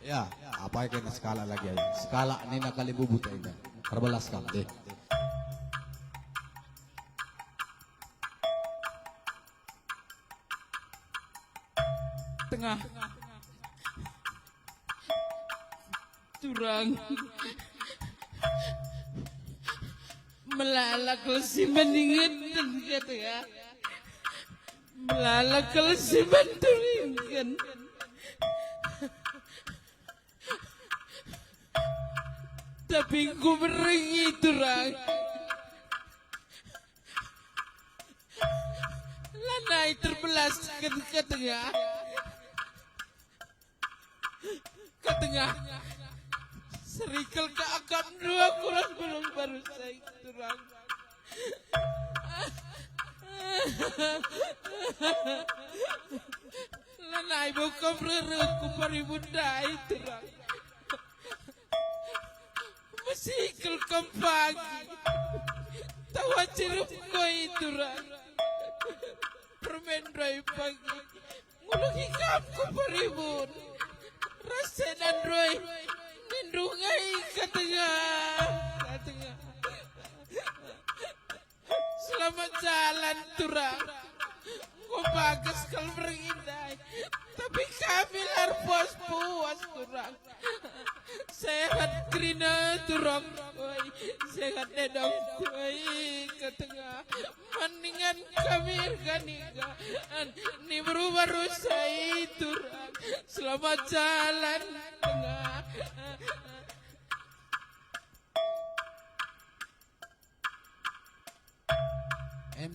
Ya, apa yang kena skala lagi aja. Skala ni nak kali bubut aja. Terbelas kam deh. Tengah turang melalak lesi mendingan kata ya, melalak lesi mendingan. Tapi ku beringi turang lanai terbelas ke tengah serikal ke akam dua kurang baru saya turang lanai buka bererut ku paribundai turang Masikal kampagi tawa cirup ko turang permen dry pagi ngulung hikam ko paribun rasen androy nindungai katanya selamat jalan turang ko bagas kal berinday tapi kami larpos puas turang sehat krina turang koi sehat dedong koi katengah mendingan kami ganiga ni baru saya turang selamat jalan tengah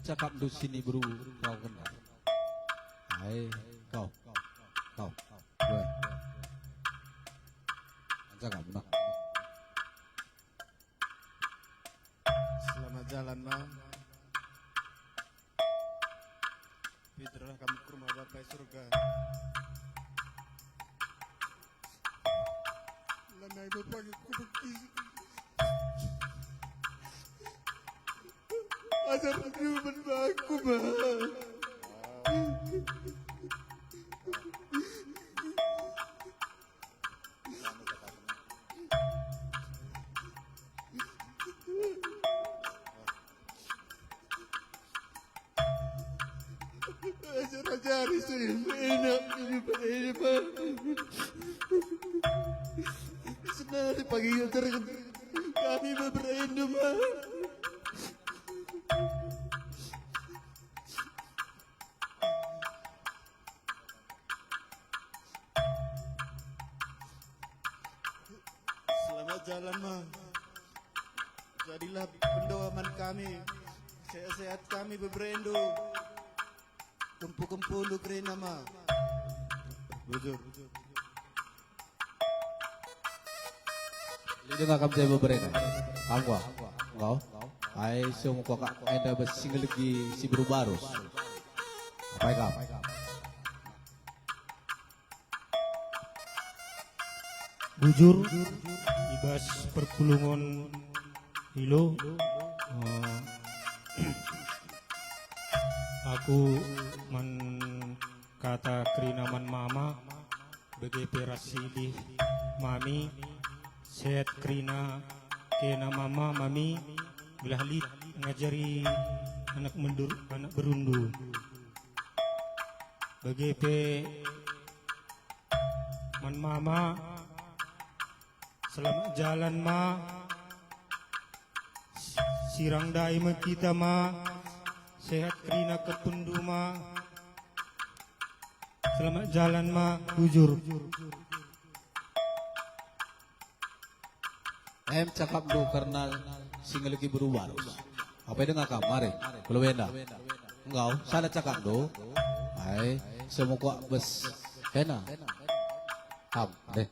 Cakap du sini buru kau kenal. Hai kau. Gue. Cakap nak. Selamat jalan, Mam. Fitrah kamu ke rumah Bapak surga. Lanai Bapak ku bukti. Ajar kehidupan aku, Mam. Ajar-ajari saya enak kehidupan ini, Pak. Senang dipanggil terus kami berberindu, Pak. Selamat jalan, Ma. Jadilah pendoaman kami. Sehat-sehat kami berberindu. Kumpul-kumpul kerana, Ma. Bujur. Lido nga kam tayo beberena. Kamu kau. Ay semua kau kak ada bersing lagi si buru barus. Apa kau? Bujur ibas perpulungan hilo aku man kata kerinaman mama bagi perasili mami sehat kerina kena mama mami belah lit ngajari anak berundu. Bagi pe man mama, selamat jalan ma, sirang dai ma kita ma, sehat kerina kepundu ma, selamat jalan ma, jujur. Cakap do karena single lagi berubah. Apa dengan kamar? Kalau benda, engkau salah cakap do. Ay, semua kuat bes, kena. Deh.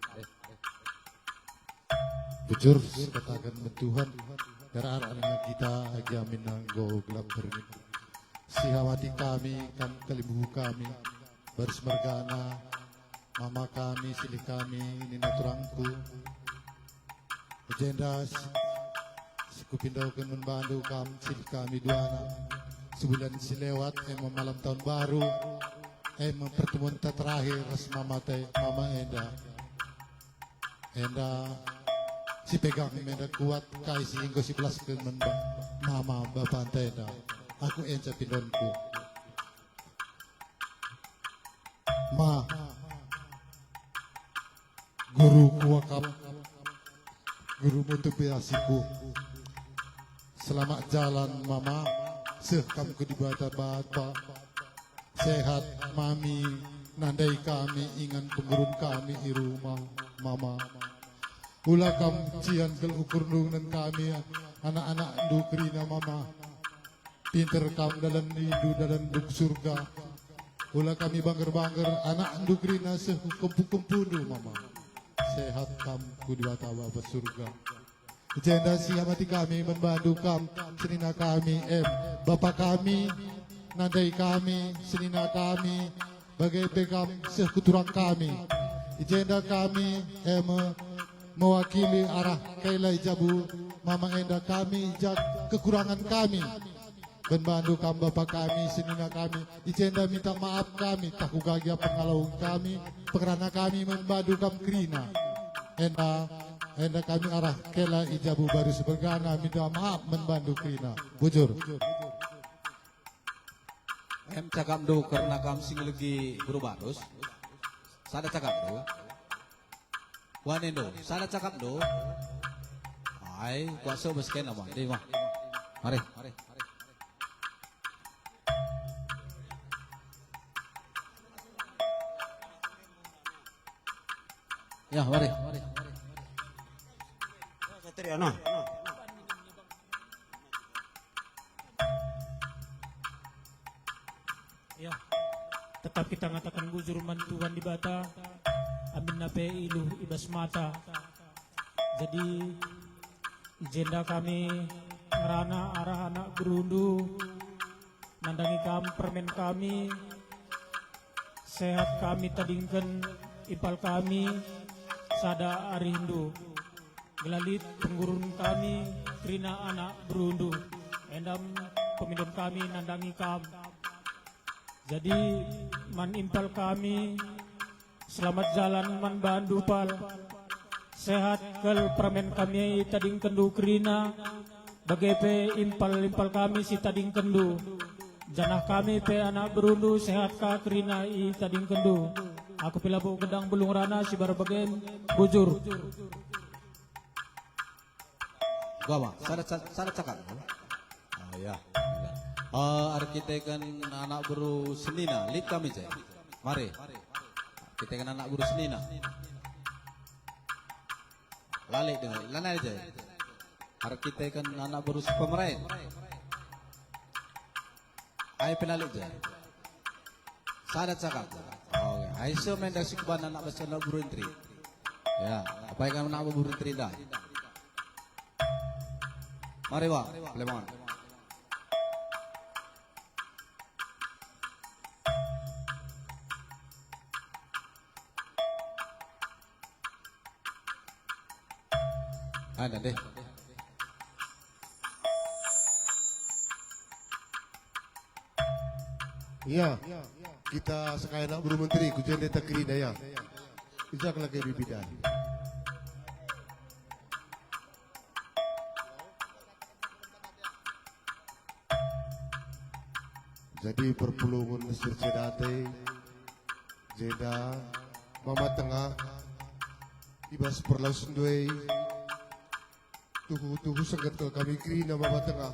Bujur katakan Tuhan darah anak kita ajamin nanggo gelap berini. Sihawati kami kan kalibuhu kami baris mergana mama kami silih kami nina turangku. Agenda suku pindaukan membantu kami silih kami dua anak. Sebulan silewat malam tahun baru pertemuan terakhir ras mama Enda si pegang menda kuat kai si hingga si belas ke mama bapak enda aku enca pindonku ma guru kuakap guru motivasiku selamat jalan mama sekam ke di bata sehat mami nandai kami ingan pengurun kami di rumah mama Ula kam cian kel ukur nungan kami anak-anak dukrina mama pinter kam dalam rindu dalam duk surga ula kami bangger-bangger anak dukrina sehukum-hukum mama sehat kam ku di bapak surga jenda siamati kami membantu kam senina kami bapak kami nandai kami senina kami bagai pekam sekuturang kami jenda kami mewakili arah kailai jabu mama enda kami jak kekurangan kami membantu kam bapak kami senina kami ijenda minta maaf kami tak kugagia pengalaung kami karena kami membantu kam krina enda kami arah kailai jabu baru sebergana minta maaf membantu krina bujur Cakap do karena kam sing lagi berubah terus sada cakap do Wanendo, sana cakap do. Ay, kuasa basken nama. Di mah. Mari. Ya, mari. Satriana. Ya, tetap kita ngatakan bujur mantuan di bata. Amin nape iluh ibas mata. Jadi agenda kami ngerana arah anak berundu nandangi kami permen kami sehat kami tadingken ipal kami sada arindu gelalit penggurun kami krina anak berundu endam pemindon kami nandangi kam. Jadi man impal kami selamat jalan man bandu pal sehat kel permen kami tading kendu krina bagai pe impal kami si tading kendu janah kami pe anak berundu sehat ka krina i tading kendu aku pilabu gedang belung rana si barbagen bujur Gua mah sana cakap. Oh ya. Arkitek kan anak buru senina lip kami cek. Mari. Kita kan anak guru seni nah. Lalik dengan lana aja. Harap kita kan anak guru pemerintah. Ayo penalik aja. Sada cakap. Oke. Ayo so main dasik ban anak besar anak guru intri. Ya. Apa yang anak guru intri dah. Mari wah. Lemon. Ada deh. Iya, kita sekarang buru menteri kujen deta kiri daya. Bisa lagi bibidan. Jadi perpulungan Mesir Cedate Jeda Mama Tengah Ibas perlaus sendui Tuhu sangat ke kami krina Mama Tengah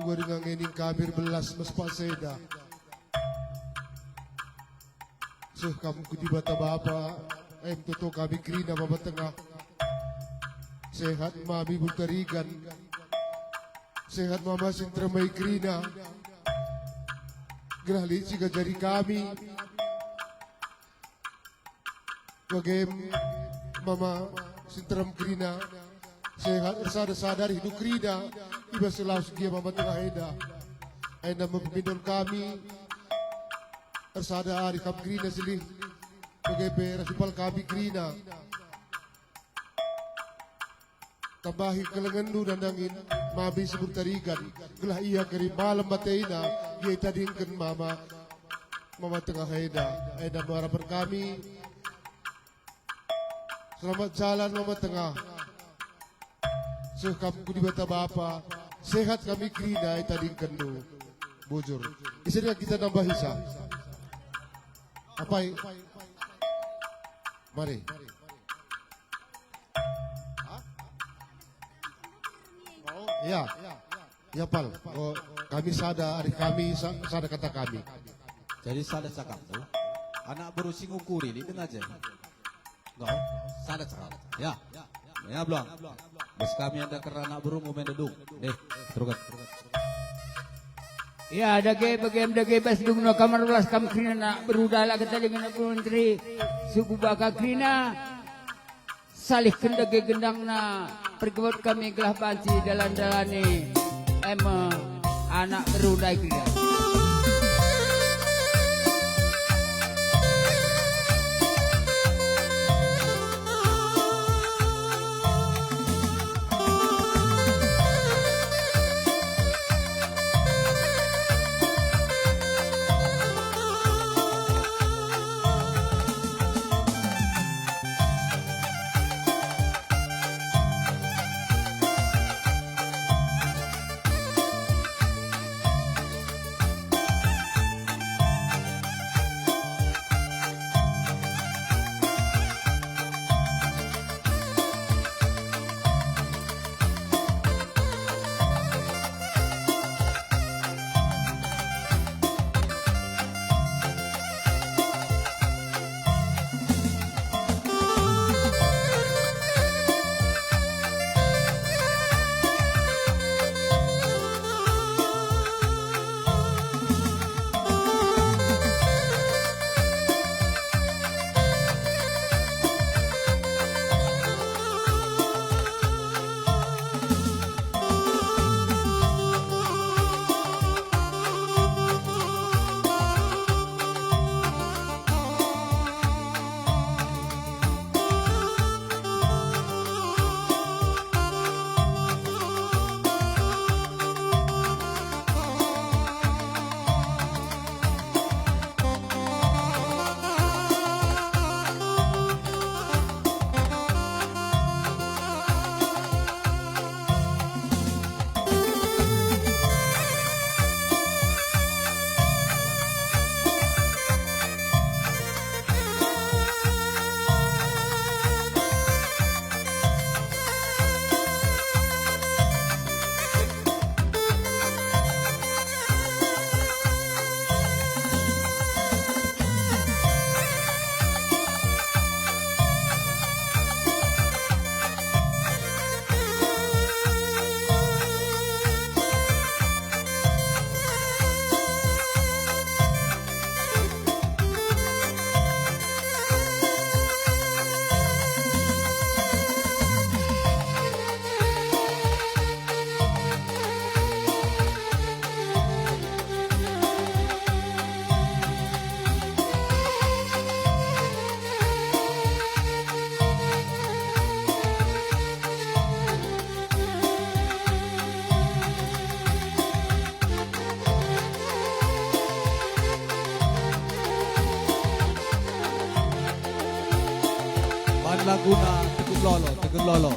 Uga dengan ngening kabir belas mas Pak Seda Kamu kudi bata bapa tuto kami krina Mama Tengah Sehat mami butarigan Sehat mama sintremai krina Gerah lici jari kami Bagem mama sintrem krina Sehat sadar hidup krina Iba selaus dia Mama Tengah eda Enda mempimpinan kami Ersada hari kam krina silih Bagai rasipal kami krina Tambahi kelengendu dandangin Mabi sebut tarigan Gelah iya keri malam bateina Ia tadingkan Mama Tengah eda Eda harapan kami Selamat jalan Mama Tengah Kamu di bata bapa Sehat kami krina tadingkan du Bujur Isinya kita nambah hisa Apa Mari Ya, ya pal. Oh, kami sada, hari kami sada kata kami. Jadi sada cakap tuh, anak berusi ngukuri ini dengan aja. Enggak, sada cakap. Ya belum. Bos kami ada kerana beru mau main dedung. Terugat. Ya, dage bas dung no kamar ulas kam krina na berudala kata dengan menteri suku baka krina salih kendage gendang na perkebut kami gelah banci dalan-dalani anak berudai krina. Laguna, Teguh Lolo.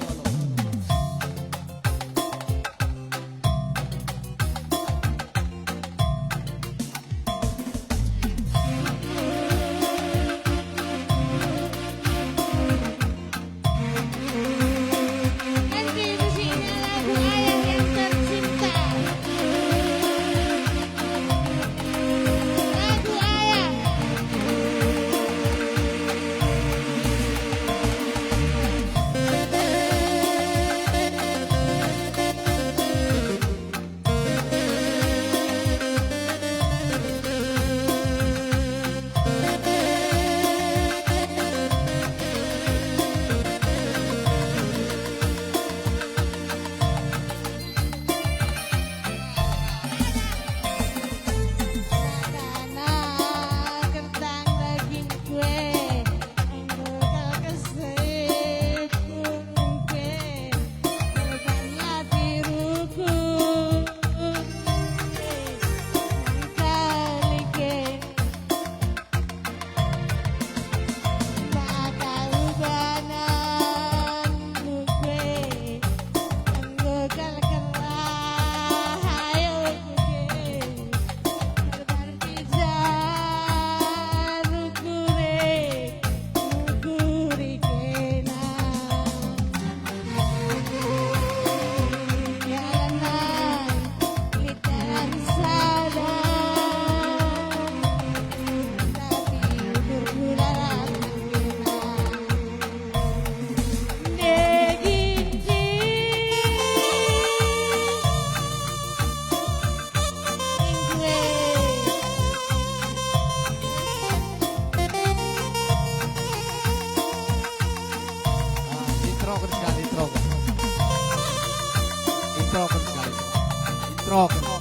Prok.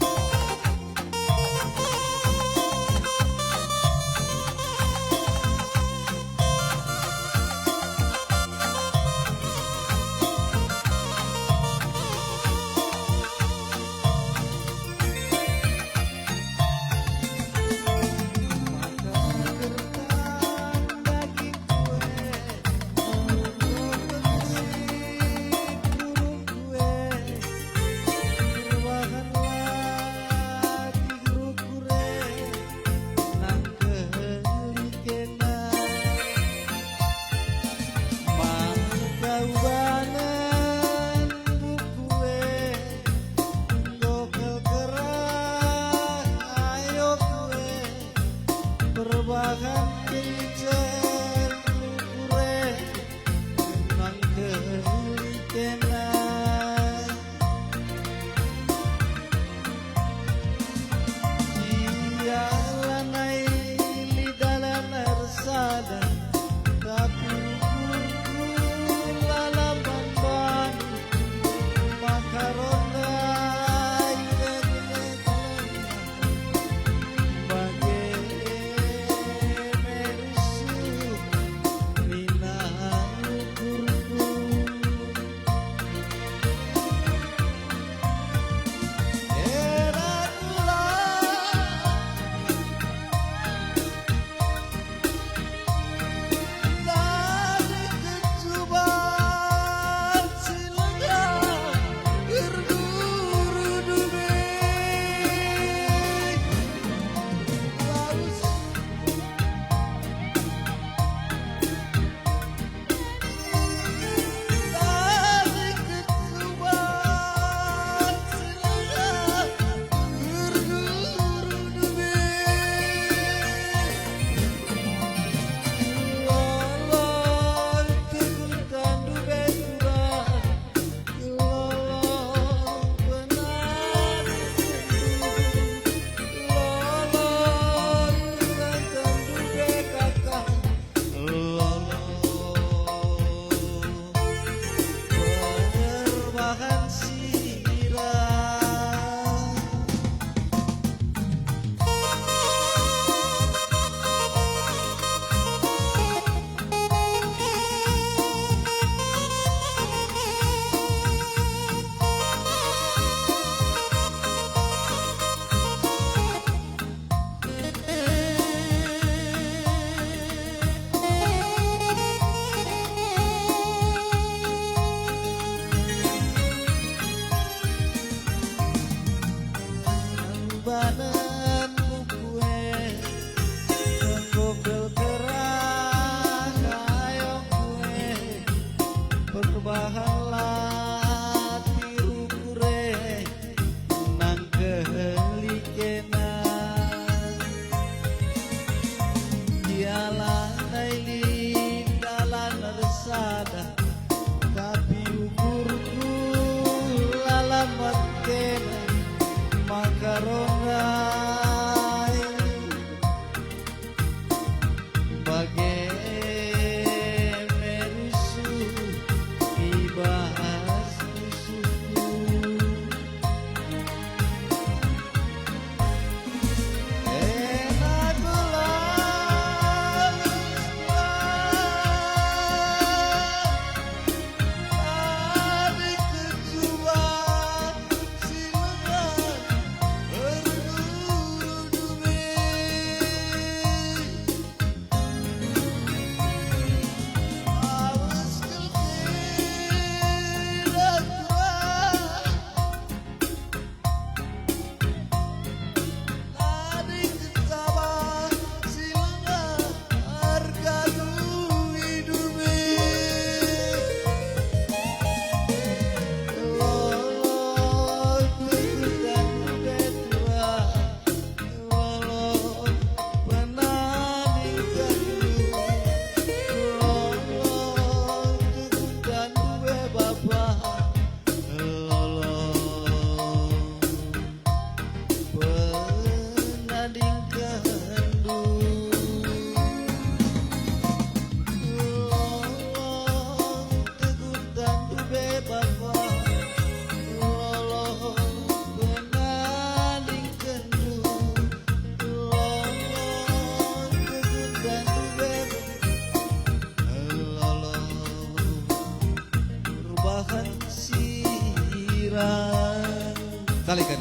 Talikan.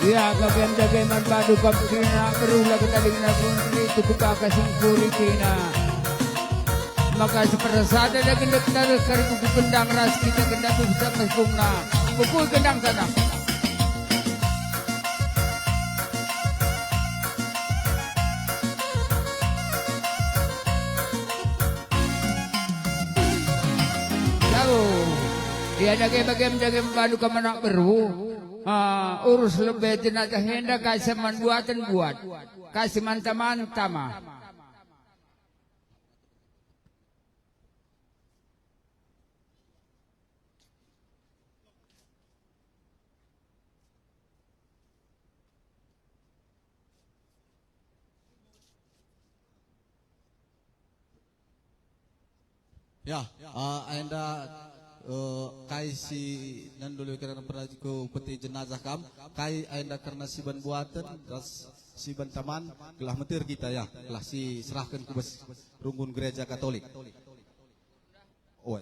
Ya, kagam-jagay man badu kam kina berula kataling na kuntri itu kupakasing puri kina. Maka seperasada na gendak na kari kuku kendang ras kita gendak bisa masbung na. Pukul kendang sana. Lalu, dia jagay badu kam anak beru. Urus lebih jenazah hendak kasih man buatan buat, kasih manta-manta mah. Ya, anda kai si nandulu karena pernah ko peti jenazah kam, kai anda karena si ban buatan, terus si ban taman, gelah metir kita ya, gelah si serahkan ke bes rungun gereja Katolik. Oh,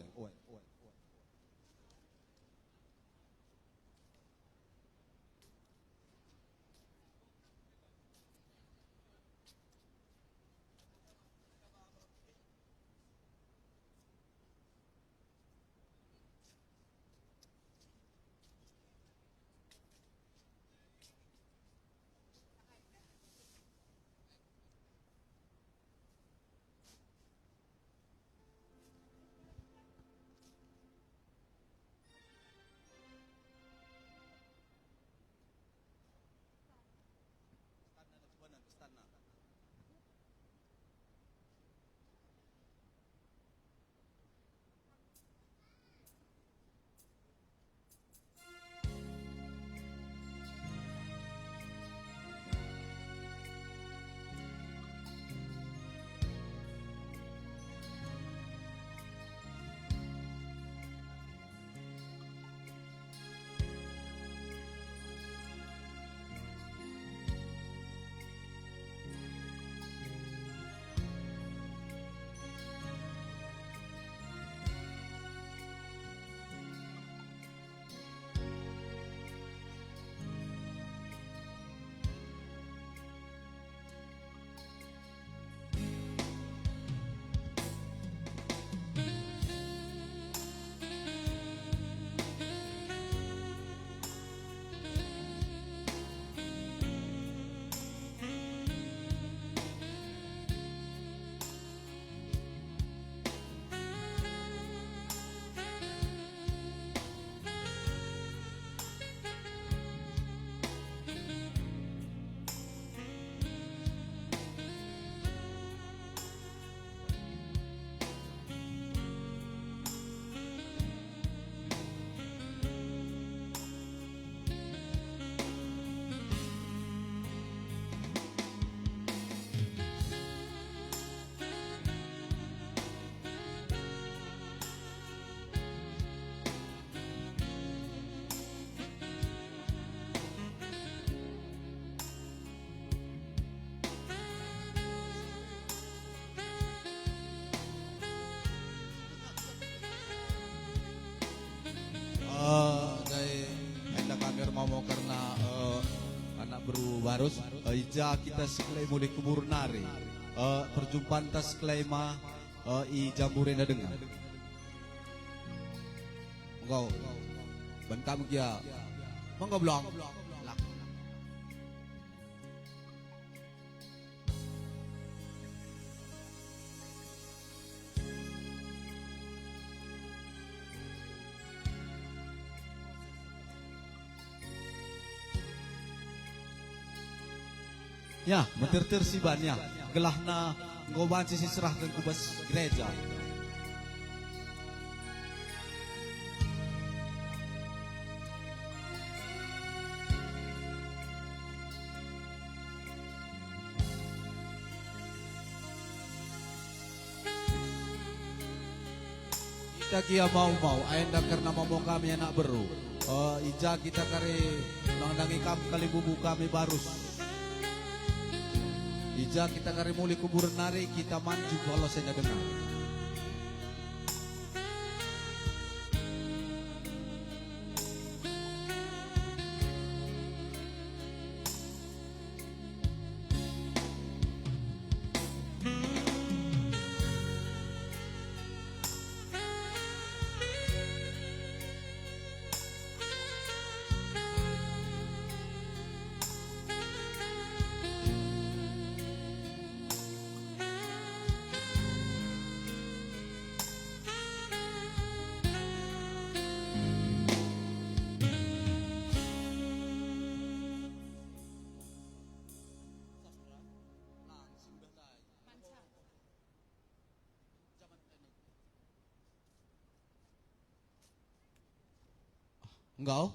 nak beru barus ija kita seklai mulai kubur nari perjumpaan tas klema i jambure na dengar engkau bentam kia mangga belong ya, mentir-tir si banyak gelahna ngoban sisi serahkan kubas gereja. Kita kia mau enda karena mau kami anak beru. Ija kita kare mandangi kam kali bubu kami barus. Ija kita kari muli kubur nari kita manju kalau saya dengar. Engkau?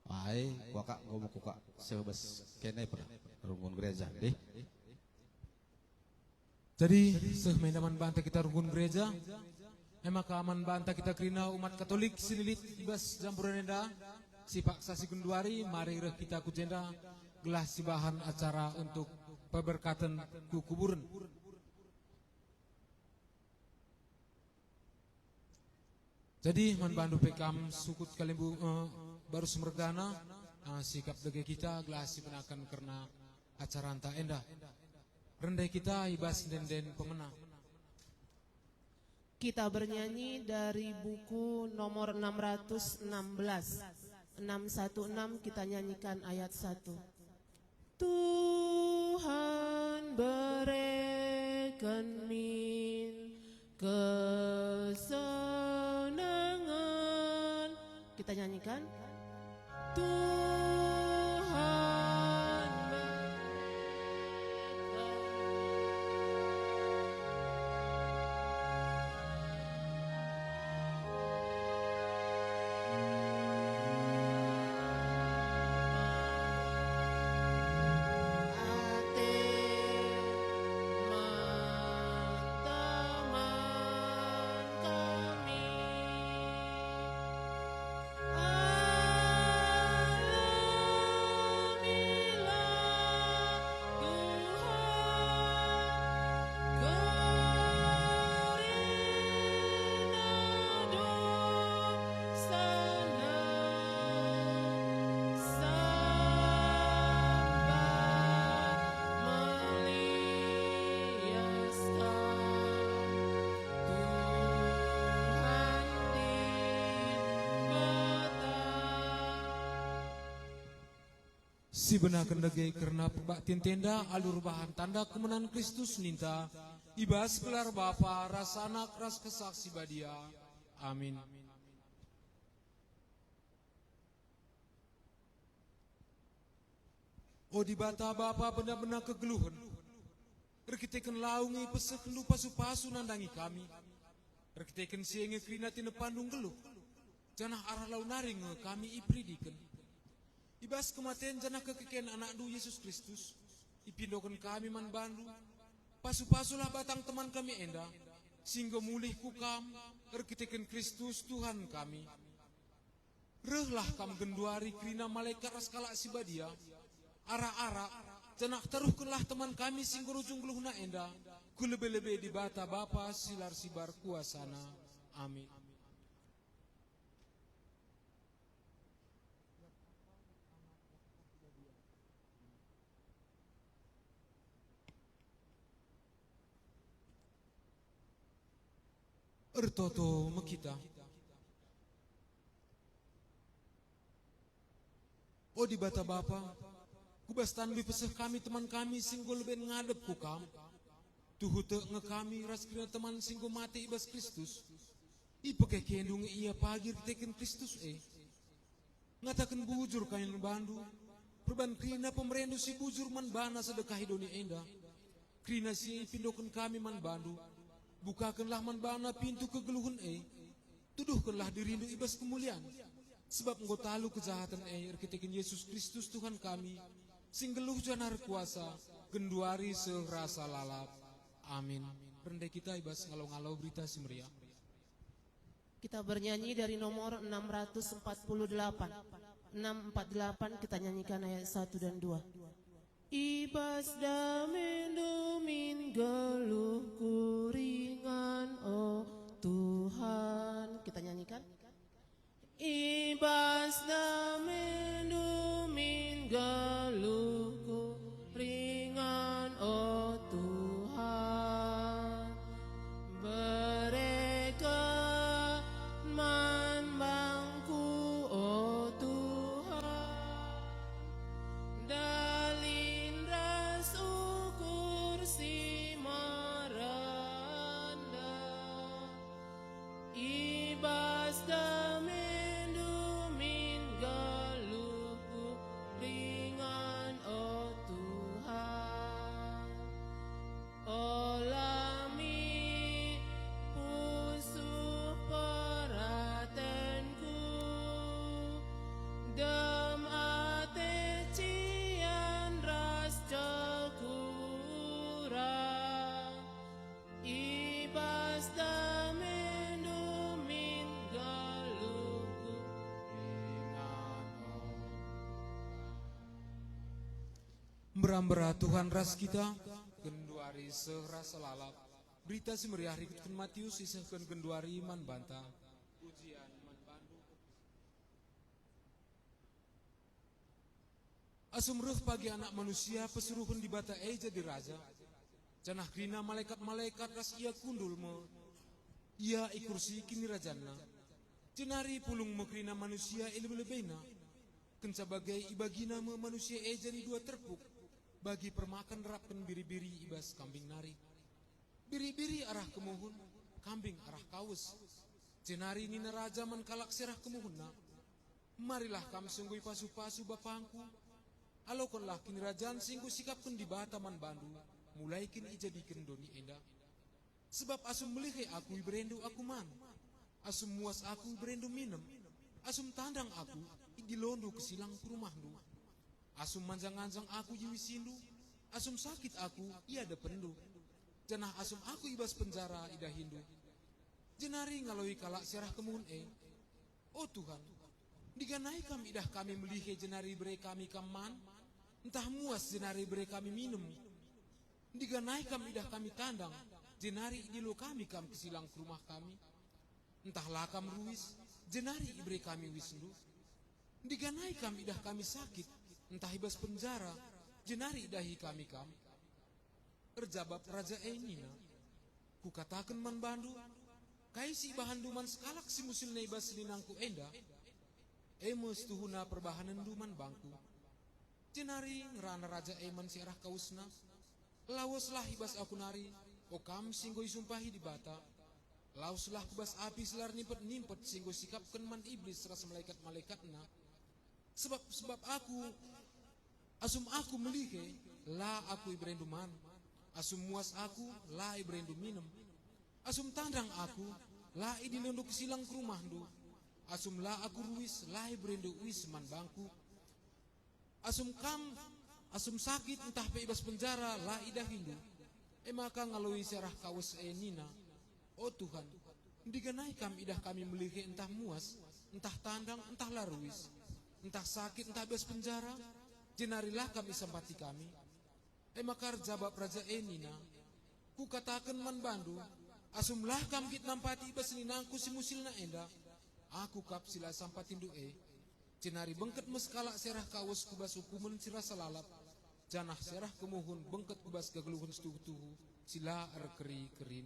Ay, kuaka ngomong kuka sebes kene per rungun gereja deh. Jadi sehmenaman banta kita rungun gereja, emak keaman banta kita kerina umat Katolik sinilit ibas jamburanenda si Pak Sasi Gunduari mari reh kita kujenda gelah si bahan acara untuk peberkatan ku kuburan. Jadi man bandu pekam sukut kalimbu baru semergana sikap dege kita gelasi penakan karena acara anta endah. Rendai kita ibas den pemenang. Kita bernyanyi dari buku nomor 616 616 kita nyanyikan ayat 1. Tuhan berikan min kesenangan. Kita nyanyikan Tuhan si benakan dege karena perbaktian tenda alur bahan tanda kemenangan Kristus ninta ibas gelar Bapa ras anak ras kesaksi badia. Amin. Oh di bata Bapa benar-benar kegeluhan. Rekitekan laungi pesek lupa pasu nandangi kami. Rekitekan sienge krina tina pandung geluh. Janah arah launaring kami ipridikan. Ibas kematian janah kekekian anak du Yesus Kristus. Ipindokan kami man bandu. Pasu-pasulah batang teman kami enda. Sehingga mulih kukam. Rekitekan Kristus Tuhan kami. Rehlah kam genduari krina malaikat raskala si badia. Ara-ara janah taruhkanlah teman kami sehingga rujung geluhna enda. Kulebe-lebe di bata Bapa silar sibar kuasana. Amin. Ertoto mekita. Oh di bata bapa, kubas tanbi peseh kami teman kami singgol ben ngadep ku kam. Tuhute nge kami ras kena teman singgo mati ibas Kristus. Ipeke kendung ia pagir teken Kristus ngatakan bujur kain bandu. Perban krina pemerendu si bujur man bana sedekah doni enda. Krina si pindokan kami man bandu. Bukakanlah man bana pintu kegeluhun tuduhkanlah dirindu ibas kemuliaan. Sebab engkau talu kejahatan erkitekin Yesus Kristus Tuhan kami. Sing geluh janar kuasa, genduari serasa lalap. Amin. Rendai kita ibas ngalau-ngalau berita si meriah. Kita bernyanyi dari nomor 648. 648 kita nyanyikan ayat 1 dan 2. Ibas damen domin geluhku ringan, oh Tuhan. Kita nyanyikan. Ibas damen domin geluhku ringan, oh Tuhan. Berikan manbangku, oh Tuhan. Dalin ras ukur si maranda. Ibas damen Berambara Tuhan ras kita, genduari serasa lalap. Berita si meriah rikutkan Matius isahkan genduari man banta. Ujian man bandu. Asum ruh pagi anak manusia pesuruhun di bata jadi raja. Janah krina malaikat-malaikat ras ia kundul me. Ia ikursi kini rajana. Jenari pulung mekrina manusia lebih-lebihna. Ken sebagai ibagina me manusia jadi dua terpuk. Bagi permakan rapkan biri-biri ibas kambing nari. Biri-biri arah kemuhun, kambing arah kaus. Jenari nina raja man kalak serah kemuhunna. Marilah kami sunggui pasu-pasu bapangku. Alokonlah kini rajaan singgu sikapkan di bata man bandu. Mulai kini ijadikan doni enda. Sebab asum melihe aku berendu aku man. Asum muas aku berendu minum. Asum tandang aku idilondo ke silang kurumahdu. Asum manjang-anjang aku jiwisindu, asum sakit aku ia ada pendu. Janah asum aku ibas penjara ida hindu. Jenari ngaloi kalak serah kemun oh Tuhan, diganai kami idah kami melihe jenari bere kami kaman, entah muas jenari bere kami minum. Diganai kami idah kami tandang, jenari idilo kami kesilang ke rumah kami. Entahlah kami ruis, jenari ibere kami wisnu. Diganai kami idah kami sakit, entah ibas penjara, jenari dahi kami. Erjabab raja nina, ku katakan man bandu, kai si bahan duman sekalak si musil na ibas linangku enda, emos tuhuna perbahanan duman bangku. Jenari ngerana raja man si arah kausna, lawaslah ibas aku nari, o kam singgo isumpahi di bata, lawaslah kubas api selar nimpet-nimpet singgo sikapkan man iblis ras malaikat-malaikatna. Sebab aku asum aku melihe la aku ibrendu man, asum muas aku la ibrendu minum, asum tandang aku la idilundu kesilang ke rumahdu, asum la aku ruis la ibrendu wis man bangku, asum sakit entah pe ibas penjara la idah hindu. Maka ngalui serah kawas nina, oh Tuhan, diganai idah kami melihe entah muas, entah tandang, entah la ruis, entah sakit, entah ibas penjara. Jenarilah kami sampati kami. Makar jabab raja nina, ku katakan man bandu, asumlah kami nampati ibas ninangku si musilna enda. Aku kap sila sampatindu jenari bengket meskalak serah kawas kubas hukuman sirah salalap. Janah serah kemuhun bengket kubas gageluhun setuhu sila erkeri kerin.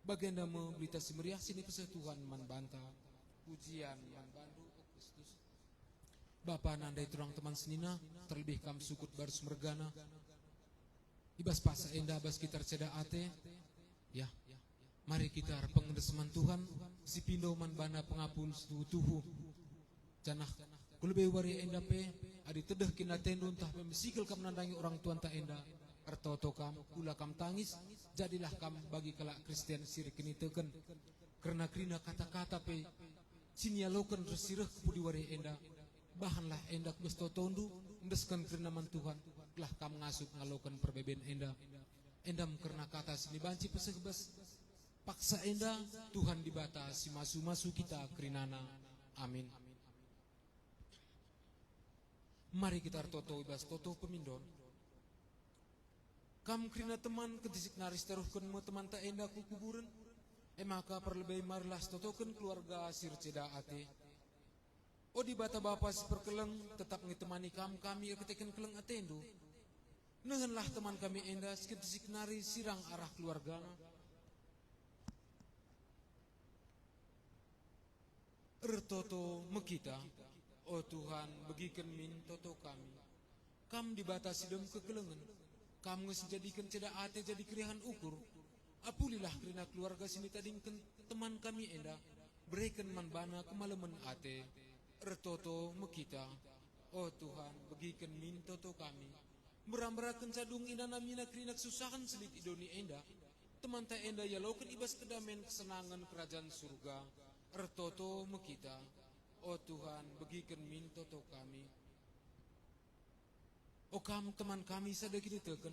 Baginda membelita semeriah sini pesah Tuhan man banta pujian man bandu Kristus. Bapa nandai turang teman senina terlebih kam sukut barus mergana. Ibas pasa enda bas kita ceda ate. Ya. Mari kita pengedeseman Tuhan si pindo man bana pengapun tuhu. Janah kulbe wari enda pe adi tedeh kina tendo entah pemisikil kam nandangi orang tuan ta enda. Ertoto kam kula kam tangis jadilah kam bagi kelak Kristen sirik kini teken karena krina kata-kata pe sinialokan resireh kepudi wari enda bahanlah enda besto tondu endeskan karena man Tuhan telah kam ngasup ngalokan perbeben enda endam karena kata sini banci pesebes paksa enda Tuhan dibatasi masu-masu kita kerinana amin. Mari kita ertoto ibas toto pemindon. Kam krina teman ketisik naris teruhkan mo teman tak enda ku kuburan. Maka perlebih marlas totokan keluarga sir ceda ate. O di bata bapa si perkeleng tetap ngitemani kami ketekan keleng atendo. Nehenlah teman kami enda ketisik naris sirang arah keluarga. Ertoto mekita. O Tuhan bagikan min toto kami. Kam dibatasi dem kekelengan. Kamu sejadikan ceda ate jadi kerihan ukur. Apulilah kerana keluarga sini tadingkan teman kami enda. Berikan man bana kemalaman ate. Ertoto mekita. Oh Tuhan bagikan min toto kami. Merambarakan cadung inana mina kerana kesusahan selit idoni enda. Teman ta enda yalaukan ibas kedamen kesenangan kerajaan surga. Ertoto mekita. Oh Tuhan bagikan min toto kami. O kam teman kami sadaki diteken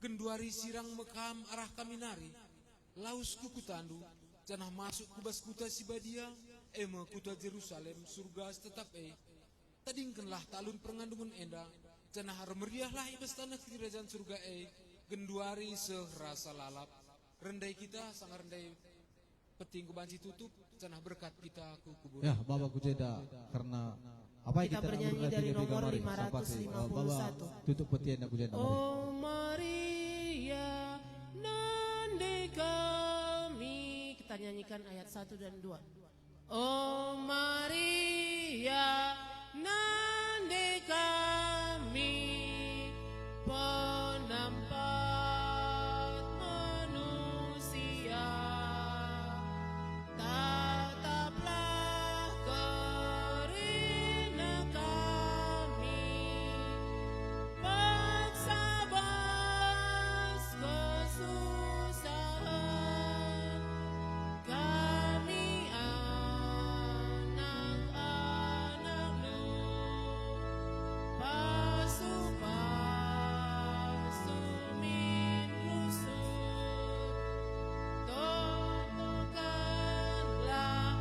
genduari sirang mekam arah kami nari laus kuku tandu janah masuk kubas kuta sibadia ema kuta Jerusalem surga tetap tadingkenlah talun pengandungan enda janah meriahlah ibas tanah kerajaan surga genduari serasa lalap rendai kita sangat rendai peting kubanci tutup janah berkat kita ku kubur. Ya Bapak Kujeda karena apa kita bernyanyi dari nomor 551. Tutup petian aku jadi. Oh Maria nande kami. Kita nyanyikan ayat 1 dan 2. Oh Maria nande kami penampat manusia. Tataplah kerina kami paksa bas kesusahan kami anak-anak-Nu pasu-pasu min rusuk totokanlah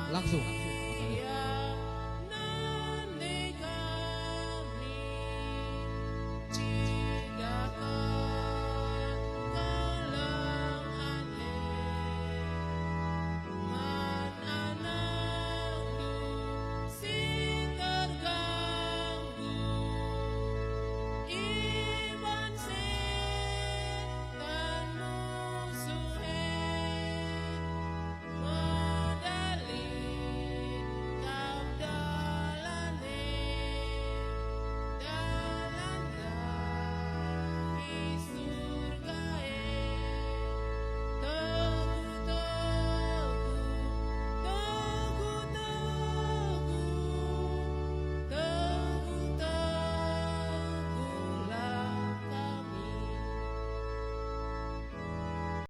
Langsung.